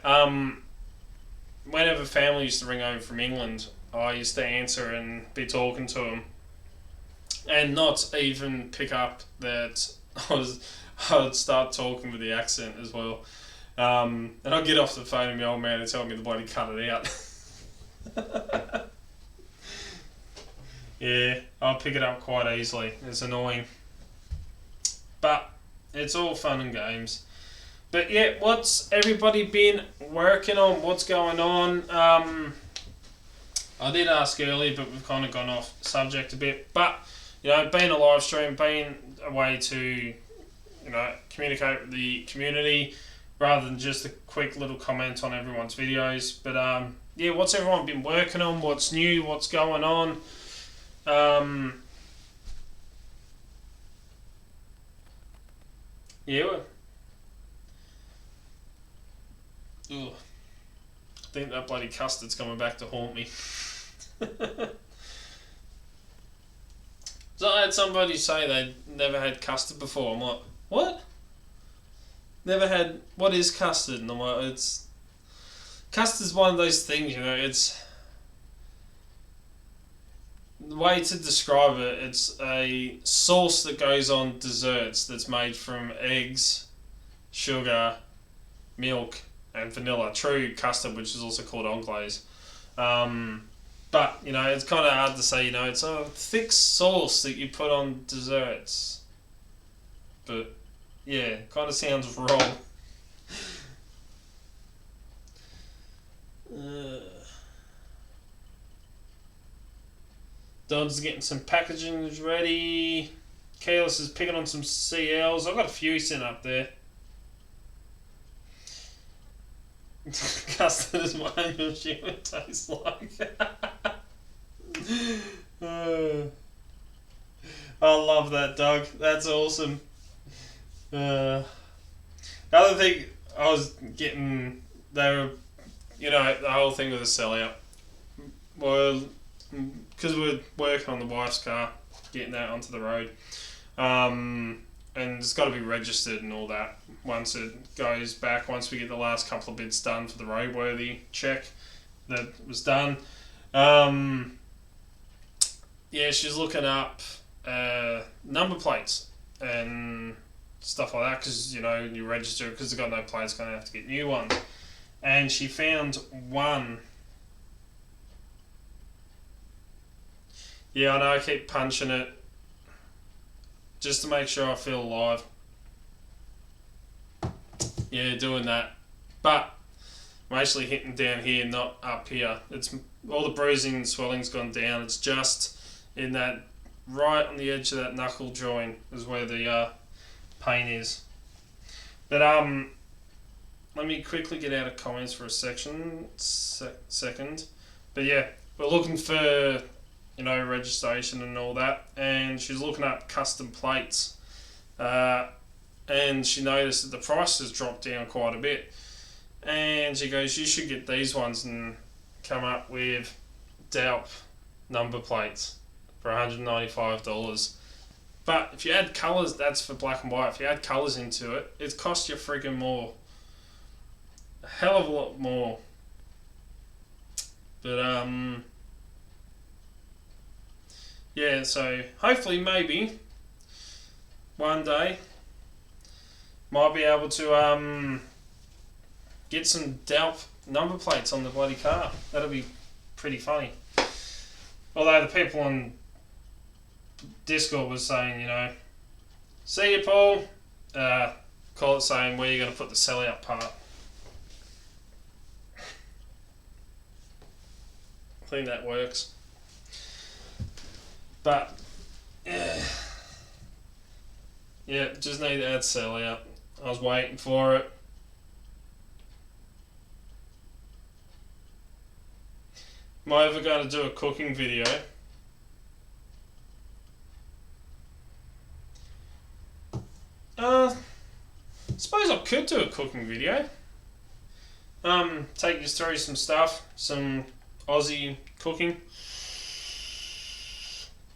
whenever family used to ring over from England, I used to answer and be talking to them, and not even pick up that I'd start talking with the accent as well. And I'd get off the phone and my old man would tell me to bloody cut it out. Yeah, I'll pick it up quite easily. It's annoying. But it's all fun and games. But yeah, what's everybody been working on? What's going on? I did ask earlier, but we've kind of gone off subject a bit. But, you know, being a live stream, being a way to, you know, communicate with the community rather than just a quick little comment on everyone's videos. But, yeah, what's everyone been working on? What's new? What's going on? Yeah. Ugh. I think that bloody custard's coming back to haunt me. So I had somebody say they'd never had custard before. I'm like, what? Never had. What is custard? And I'm like, custard's one of those things, you know. It's the way to describe it. It's a sauce that goes on desserts that's made from eggs, sugar, milk, and vanilla. True custard, which is also called anglaise. But, you know, it's kind of hard to say, you know, it's a thick sauce that you put on desserts. But, yeah, kind of sounds wrong. Don's getting some packaging ready. Keyless is picking on some CLs. I've got a few sent up there. Custard is what I assume it tastes like. I love that, Doug. That's awesome. The other thing I was getting, they were, you know, the whole thing with the sellout. Well, because we're working on the wife's car, getting that onto the road. And it's got to be registered and all that once it goes back, once we get the last couple of bits done for the roadworthy check that was done. Yeah, she's looking up number plates and stuff like that because, you know, you register because they've got no plates, going to have to get new ones. And she found one. Yeah, I know, I keep punching it just to make sure I feel alive. Yeah, doing that. But I'm actually hitting down here, not up here. It's all the bruising and swelling's gone down. It's just in that, right on the edge of that knuckle joint is where the pain is. But let me quickly get out of comments for a second. But yeah, we're looking for, you know, registration and all that, and she's looking up custom plates, and she noticed that the price has dropped down quite a bit, and she goes, you should get these ones and come up with DALP number plates for $195. But if you add colours, that's for black and white. If you add colours into it, it costs you friggin' more. A hell of a lot more. But, yeah, so hopefully maybe one day might be able to get some DALP number plates on the bloody car. That'll be pretty funny. Although the people on Discord was saying, see you, Paul. Call it saying where you're going to put the sellout part. I think that works. But, yeah, just need to add sellout. I was waiting for it. Am I ever going to do a cooking video? Suppose I could do a cooking video. Take you through some stuff, some Aussie cooking.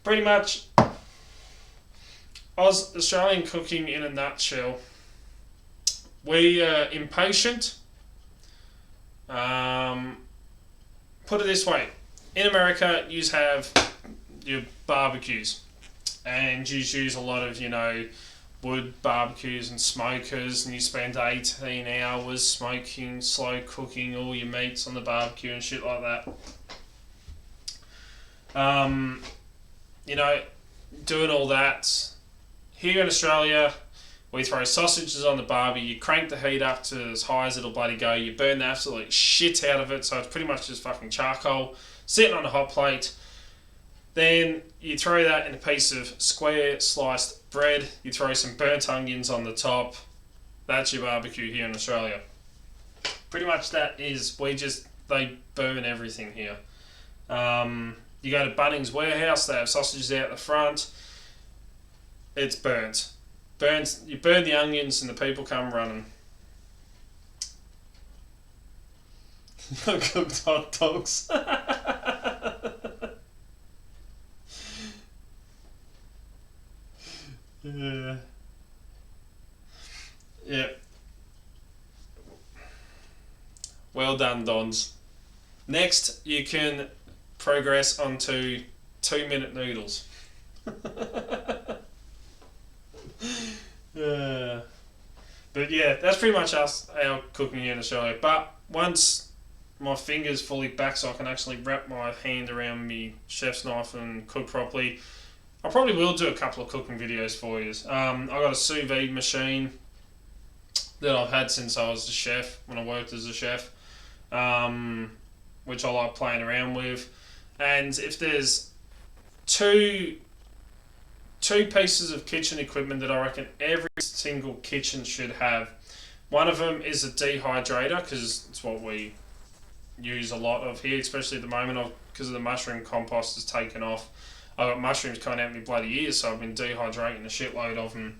Pretty much Australian cooking in a nutshell. We are impatient. Put it this way. In America, you have your barbecues. And you use a lot of, wood barbecues and smokers. And you spend 18 hours smoking, slow cooking all your meats on the barbecue and shit like that. Doing all that. Here in Australia, we throw sausages on the barbie, you crank the heat up to as high as it'll bloody go, you burn the absolute shit out of it, so it's pretty much just fucking charcoal, sitting on a hot plate. Then you throw that in a piece of square sliced bread, you throw some burnt onions on the top. That's your barbecue here in Australia. Pretty much that is, they burn everything here. You go to Bunnings Warehouse, they have sausages out the front. It's burnt. You burn the onions and the people come running. Cooked hot dogs. Yeah. Yeah. Well done, Dons. Next, you can progress onto 2-minute noodles. But yeah, that's pretty much our cooking here in Australia. But once my finger's fully back so I can actually wrap my hand around my chef's knife and cook properly, I probably will do a couple of cooking videos for you. I got a sous vide machine that I've had since I was a chef, when I worked as a chef, which I like playing around with. And if there's two pieces of kitchen equipment that I reckon every single kitchen should have. One of them is a dehydrator, because it's what we use a lot of here, especially at the moment because of the mushroom compost has taken off. I've got mushrooms coming out of my bloody ears, so I've been dehydrating a shitload of them.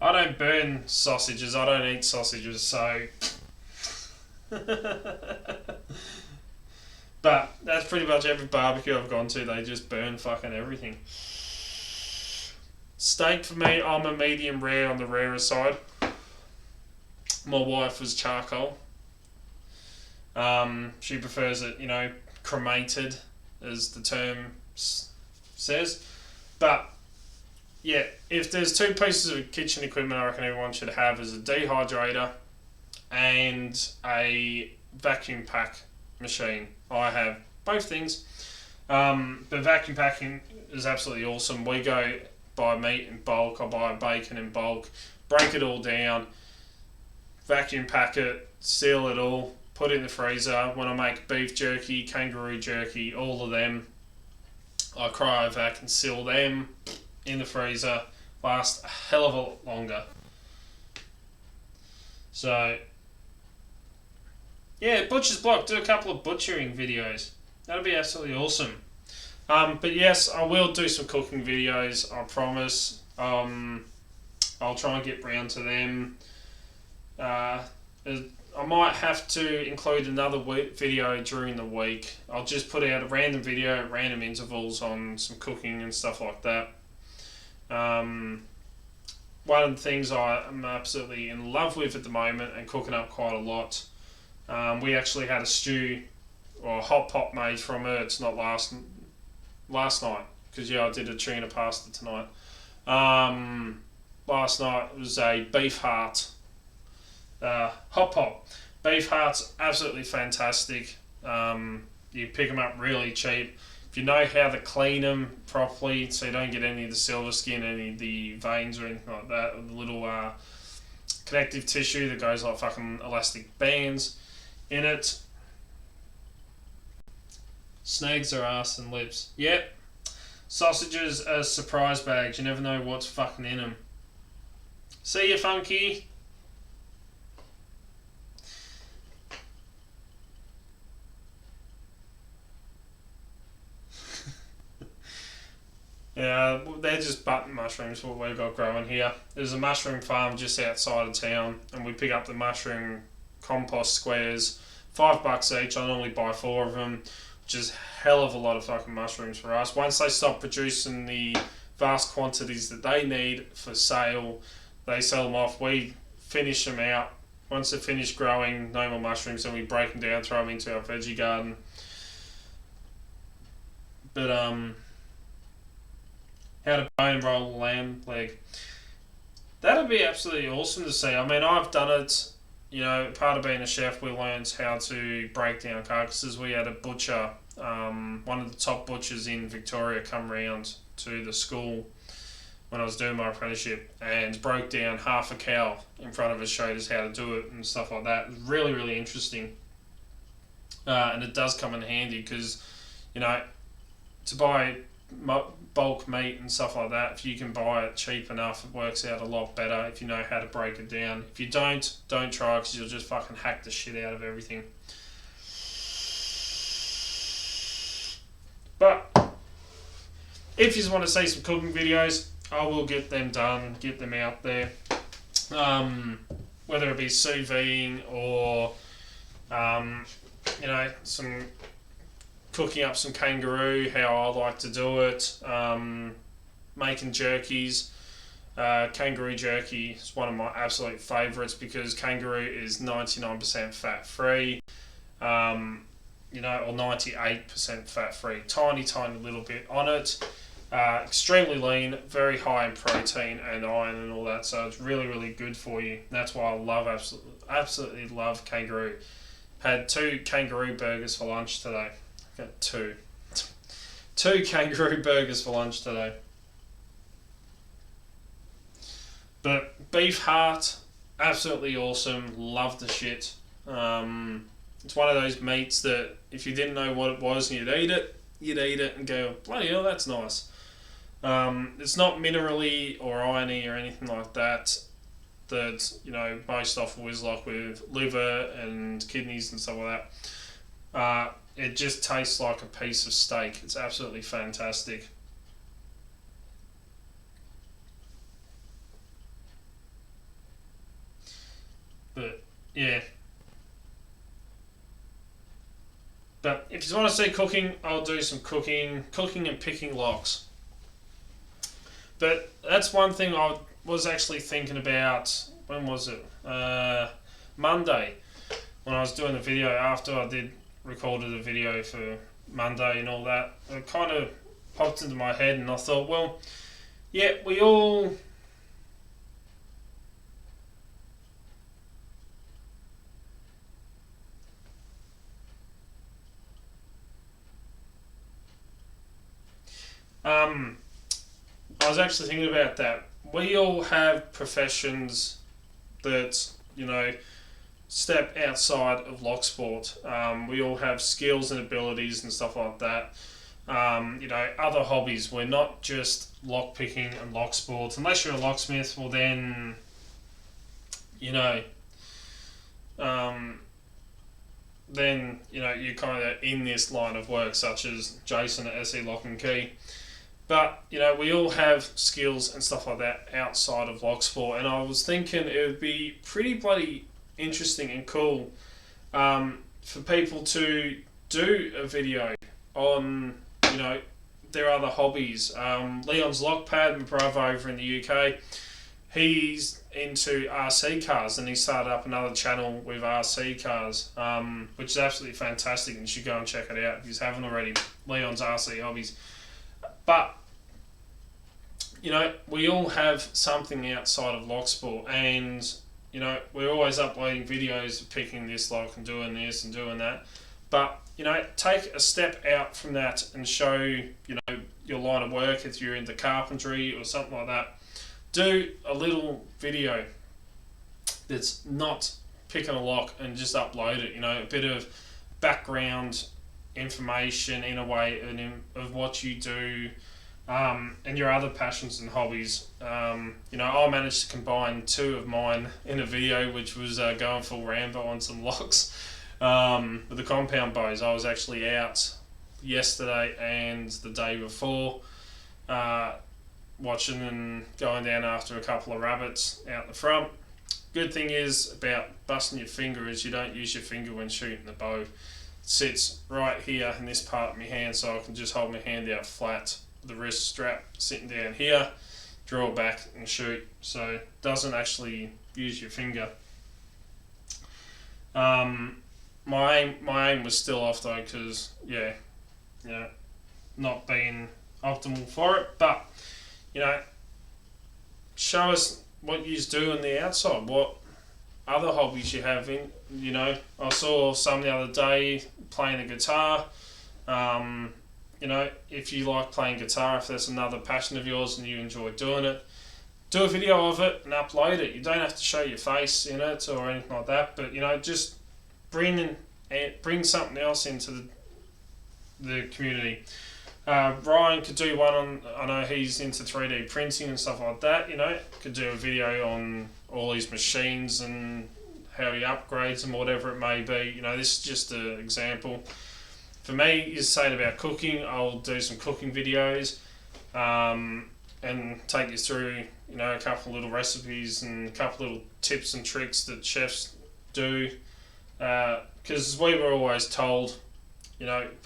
I don't burn sausages, I don't eat sausages, so... But that's pretty much every barbecue I've gone to, they just burn fucking everything. Steak for me, I'm a medium rare on the rarer side. My wife was charcoal. She prefers it, cremated, as the term says. But yeah, if there's two pieces of kitchen equipment I reckon everyone should have is a dehydrator and a vacuum pack machine. I have both things. But vacuum packing is absolutely awesome. We go buy meat in bulk, I buy bacon in bulk, break it all down, vacuum pack it, seal it all, put it in the freezer. When I make beef jerky, kangaroo jerky, all of them, I cryovac and seal them in the freezer. Last a hell of a lot longer. So yeah, Butcher's Block, do a couple of butchering videos. That'll be absolutely awesome. But yes, I will do some cooking videos, I promise. I'll try and get round to them. I I might have to include another video during the week. I'll just put out a random video at random intervals on some cooking and stuff like that. One of the things I'm absolutely in love with at the moment and cooking up quite a lot. We actually had a stew or a hot pot made from it. It's not last night because I did a tuna pasta tonight. Last night was a beef heart hot pot. Beef hearts absolutely fantastic. You pick them up really cheap. If you know how to clean them properly so you don't get any of the silver skin, any of the veins or anything like that, or the little connective tissue that goes like fucking elastic bands in it. Snags are ass and lips. Yep. Sausages as surprise bags. You never know what's fucking in them. See you, Funky. Yeah, they're just button mushrooms, what we've got growing here. There's a mushroom farm just outside of town, and we pick up the mushroom compost squares, $5 each. I normally buy 4 of them, which is a hell of a lot of fucking mushrooms for us. Once they stop producing the vast quantities that they need for sale, they sell them off. We finish them out. Once they're finished growing, no more mushrooms, then we break them down, throw them into our veggie garden. But, how to bone and roll a lamb leg. That'd be absolutely awesome to see. I mean, I've done it, part of being a chef, we learned how to break down carcasses. We had a butcher, one of the top butchers in Victoria, come round to the school when I was doing my apprenticeship and broke down half a cow in front of us, showed us how to do it and stuff like that. It was really, really interesting. And it does come in handy because, to buy bulk meat and stuff like that, if you can buy it cheap enough, it works out a lot better if you know how to break it down. If you don't try, because you'll just fucking hack the shit out of everything. But if you just want to see some cooking videos, I will get them done, get them out there. Whether it be sous videing or some cooking up some kangaroo, how I like to do it, making jerkies. Kangaroo jerky is one of my absolute favourites because kangaroo is 99% fat free, or 98% fat free. Tiny little bit on it. Extremely lean, very high in protein and iron and all that, so it's really, really good for you. That's why I absolutely love kangaroo. Had 2 kangaroo burgers for lunch today. Got 2 kangaroo burgers for lunch today. But beef heart, absolutely awesome. Love the shit. It's one of those meats that if you didn't know what it was and you'd eat it and go, bloody hell, that's nice. It's not minerally or irony or anything like that most offal is like with liver and kidneys and stuff like that. It just tastes like a piece of steak. It's absolutely fantastic. But, yeah. But if you want to see cooking, I'll do some cooking and picking locks. But that's one thing I was actually thinking about, when was it? Monday, when I was doing the video after I recorded a video for Monday and all that. It kind of popped into my head and I thought, well, yeah, we all... I was actually thinking about that. We all have professions that, step outside of Locksport. We all have skills and abilities and stuff like that. Other hobbies. We're not just lockpicking and locksport. Unless you're a locksmith, well then, you're kind of in this line of work, such as Jason at SE Lock and Key. But, we all have skills and stuff like that outside of Locksport. And I was thinking it would be pretty bloody interesting and cool for people to do a video on, their other hobbies. Leon's Lockpad, my brother over in the UK, he's into RC cars, and he started up another channel with RC cars, which is absolutely fantastic, and you should go and check it out if you haven't already. Leon's RC Hobbies. But we all have something outside of Locksport, and we're always uploading videos of picking this lock and doing this and doing that. But take a step out from that and show your line of work. If you're into carpentry or something like that, do a little video that's not picking a lock and just upload it. A bit of background information in a way of what you do, and your other passions and hobbies. I managed to combine two of mine in a video, which was going full Rambo on some locks with the compound bows. I was actually out yesterday and the day before, watching and going down after a couple of rabbits out the front. Good thing is about busting your finger is you don't use your finger when shooting the bow. It sits right here in this part of my hand, so I can just hold my hand out flat, the wrist strap sitting down here, draw back and shoot, so it doesn't actually use your finger. My aim was still off though, because not being optimal for it. But show us what you do on the outside, what other hobbies you have in. I saw some the other day playing the guitar. If you like playing guitar, if that's another passion of yours and you enjoy doing it, do a video of it and upload it. You don't have to show your face in it or anything like that, but just bring something else into the community. Ryan could do one on, I know he's into 3D printing and stuff like that, could do a video on all his machines and how he upgrades them, whatever it may be. This is just an example. For me, you saying about cooking, I'll do some cooking videos and take you through, a couple of little recipes and a couple of little tips and tricks that chefs do. Because we were always told,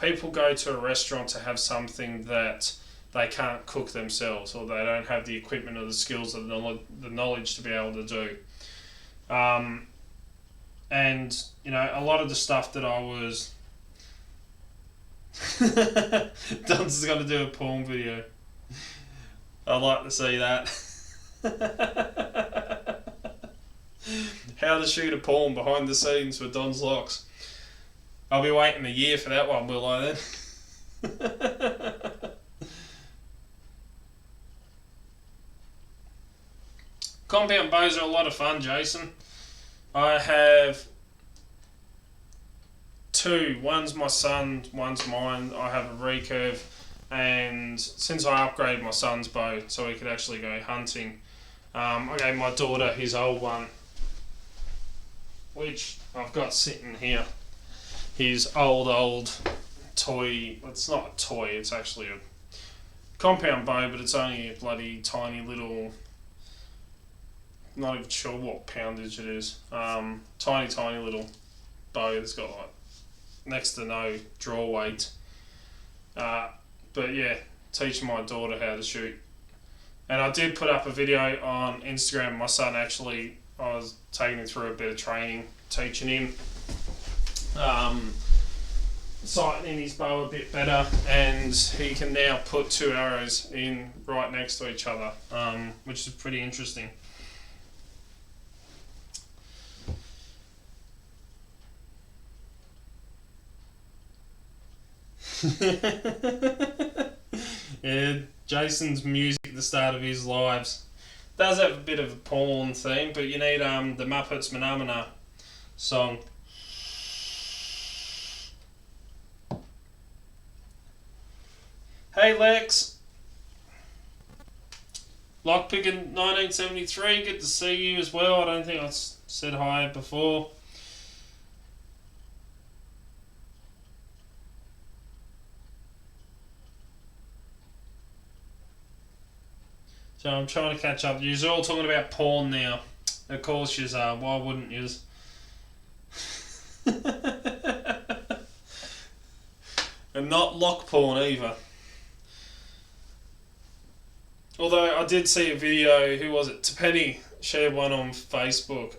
people go to a restaurant to have something that they can't cook themselves, or they don't have the equipment or the skills or the knowledge to be able to do. And a lot of the stuff that I was Dunce is going to do a porn video. I'd like to see that. How to shoot a porn behind the scenes for Don's Locks. I'll be waiting a year for that one, will I then? Compound bows are a lot of fun, Jason. I have two. One's my son, one's mine. I have a recurve, and since I upgraded my son's bow so he could actually go hunting, I gave my daughter his old one, which I've got sitting here. His old toy. It's not a toy, it's actually a compound bow, but it's only a bloody tiny little, not even sure what poundage it is. Tiny little bow that's got like next to no draw weight. But yeah, teaching my daughter how to shoot. And I did put up a video on Instagram. My son actually, I was taking him through a bit of training, teaching him sighting in his bow a bit better, and he can now put two arrows in right next to each other, which is pretty interesting. Yeah, Jason's music at the start of his lives does have a bit of a porn theme, but you need the Muppets Phenomena song. Hey Lex, Lockpicking 1973, good to see you as well. I don't think I said hi before. So I'm trying to catch up. You're all talking about porn now. Of course you are. Why wouldn't you? And not lock porn either. Although I did see a video, who was it? Tapetti shared one on Facebook.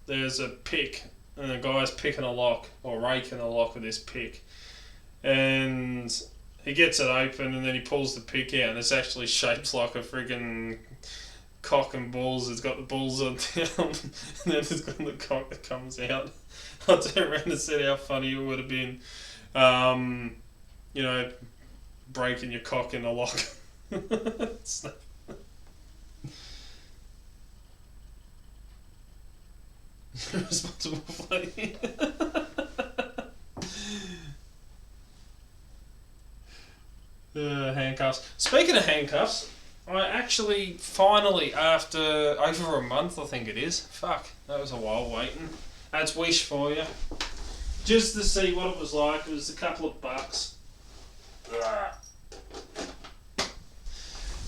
There's a pick, and the guy's picking a lock, or raking a lock with this pick. And he gets it open, and then he pulls the pick out, and it's actually shaped like a friggin' cock and balls. It's got the balls on down, and then it's got the cock that comes out. I turned around and said how funny it would have been, you know, breaking your cock in a lock. Responsible play. Handcuffs. Speaking of handcuffs, I actually finally, after over a month, I think it is. Fuck, that was a while waiting. That's Wish for you. Just to see what it was like. It was a couple of bucks.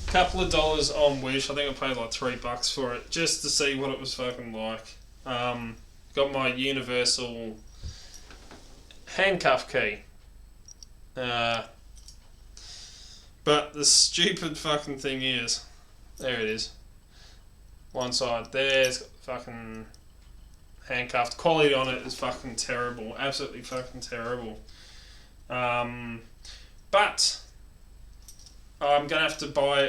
Couple of dollars on Wish. I think I paid like $3 for it, just to see what it was fucking like. Got my universal handcuff key. But the stupid fucking thing is, there it is. One side there's fucking handcuffed. Quality on it is fucking terrible. Absolutely fucking terrible. But I'm gonna have to buy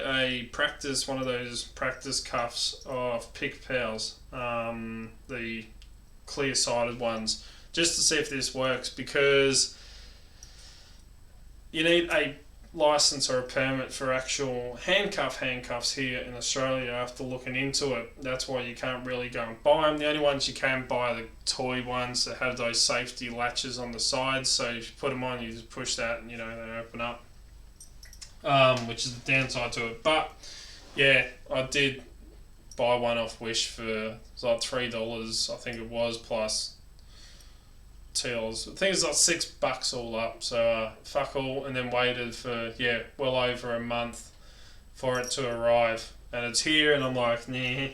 one of those practice cuffs of Pick Pals, the clear-sided ones, just to see if this works, because you need a license or a permit for actual handcuffs here in Australia after looking into it. That's why you can't really go and buy them. The only ones you can buy are the toy ones that have those safety latches on the sides, so if you put them on, you just push that and they open up, which is the downside to it. But yeah, I did buy one off Wish for like $3, I think it was, plus $2. I think it's like $6 all up, so fuck all, and then waited for well over a month for it to arrive, and it's here, and I'm like, nah,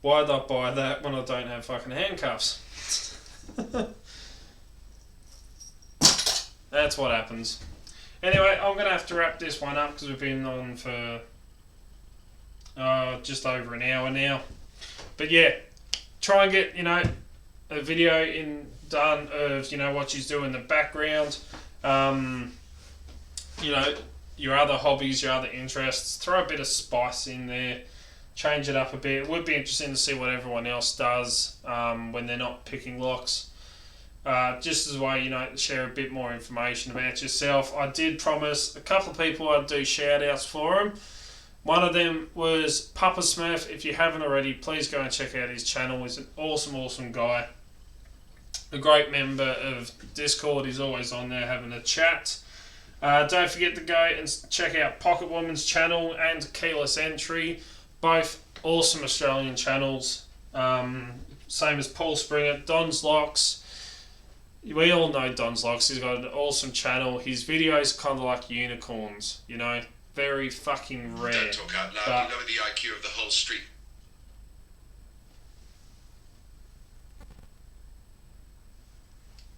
why'd I buy that when I don't have fucking handcuffs? That's what happens. Anyway, I'm gonna have to wrap this one up because we've been on for just over an hour now. But yeah, try and get a video done of what she's doing in the background, your other hobbies, your other interests. Throw a bit of spice in there, change it up a bit. It would be interesting to see what everyone else does when they're not picking locks, just as a way share a bit more information about yourself. I did promise a couple of people I'd do shout outs for them. One of them was Papa Smurf. If you haven't already, please go and check out his channel. He's an awesome guy. A great member of Discord. He's always on there having a chat. Don't forget to go and check out Pocket Woman's channel and Keyless Entry. Both awesome Australian channels. Same as Paul Springer. Don's Locks. We all know Don's Locks. He's got an awesome channel. His videos are kind of like unicorns, very fucking rare. Don't talk out loud. You lower the IQ of the whole street.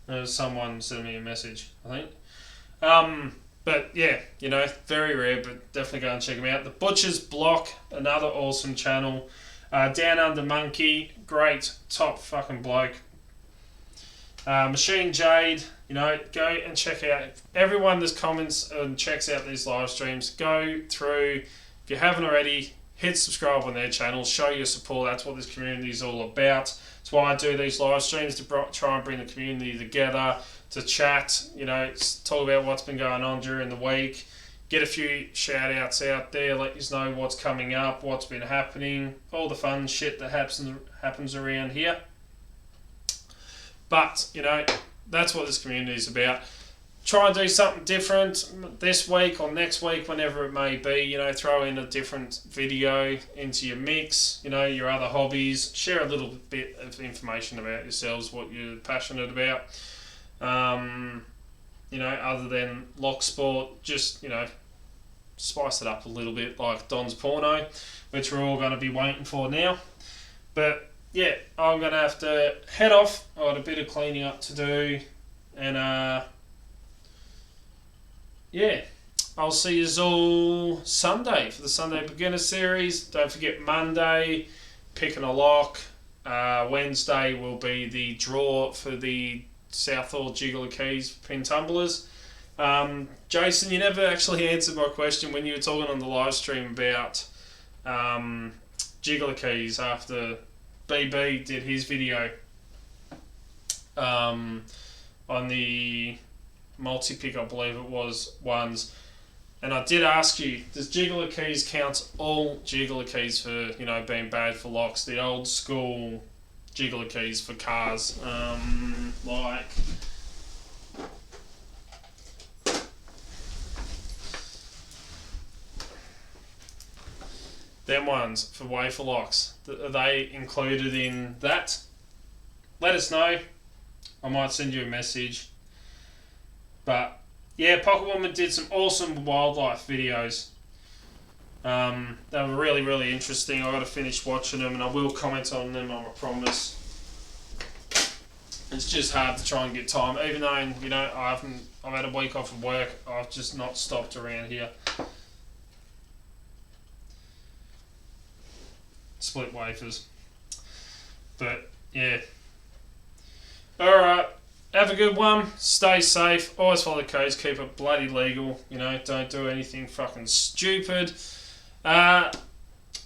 There's someone sent me a message, I think. But yeah, very rare, but definitely go and check him out. The Butcher's Block, another awesome channel. Down Under Monkey, great, top fucking bloke. Machine Jade, go and check out everyone that comments and checks out these live streams. Go through, if you haven't already, hit subscribe on their channel, show your support. That's what this community is all about. That's why I do these live streams, to try and bring the community together, to chat, talk about what's been going on during the week, get a few shout outs out there, let you know what's coming up, what's been happening, all the fun shit that happens around here. But, that's what this community is about. Try and do something different this week or next week, whenever it may be. Throw in a different video into your mix, your other hobbies. Share a little bit of information about yourselves, what you're passionate about. Other than Locksport, just, spice it up a little bit, like Don's Porno, which we're all going to be waiting for now. But yeah, I'm going to have to head off. I've got a bit of cleaning up to do. And yeah, I'll see you all Sunday for the Sunday Beginner Series. Don't forget Monday, picking a lock. Wednesday will be the draw for the Southall Jiggler Keys pin tumblers. Jason, you never actually answered my question when you were talking on the live stream about Jiggler Keys after BB did his video on the multi-pick, I believe it was, ones. And I did ask you, does Jiggler Keys count all Jiggler Keys for, being bad for locks? The old school Jiggler Keys for cars, like them ones for wafer locks. Are they included in that? Let us know. I might send you a message. But yeah, Pocket Woman did some awesome wildlife videos. They were really, really interesting. I got to finish watching them, and I will comment on them, I promise. It's just hard to try and get time, even though I've had a week off of work. I've just not stopped around here. Split wafers, but yeah. All right. Have a good one. Stay safe. Always follow the codes. Keep it bloody legal. Don't do anything fucking stupid. And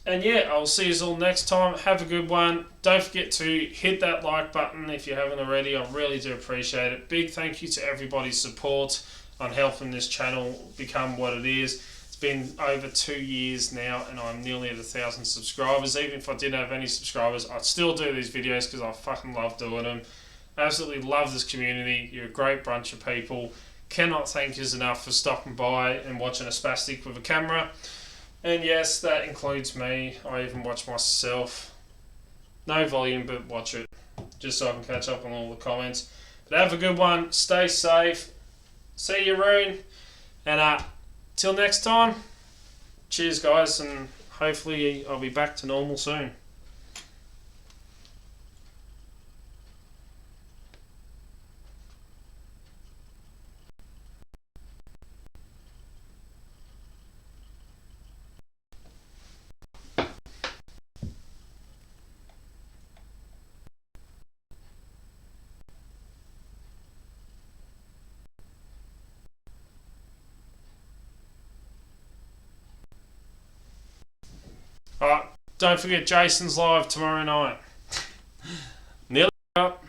yeah, I'll see you all next time. Have a good one. Don't forget to hit that like button if you haven't already. I really do appreciate it. Big thank you to everybody's support on helping this channel become what it is. It's been over 2 years now, and I'm nearly at 1,000 subscribers. Even if I didn't have any subscribers, I'd still do these videos because I fucking love doing them. Absolutely love this community. You're a great bunch of people. Cannot thank you enough for stopping by and watching a spastic with a camera. And yes, that includes me. I even watch myself. No volume, but watch it. Just so I can catch up on all the comments. But have a good one. Stay safe. See you, Rune. And till next time, cheers, guys. And hopefully I'll be back to normal soon. Alright, don't forget Jason's live tomorrow night. Nearly up.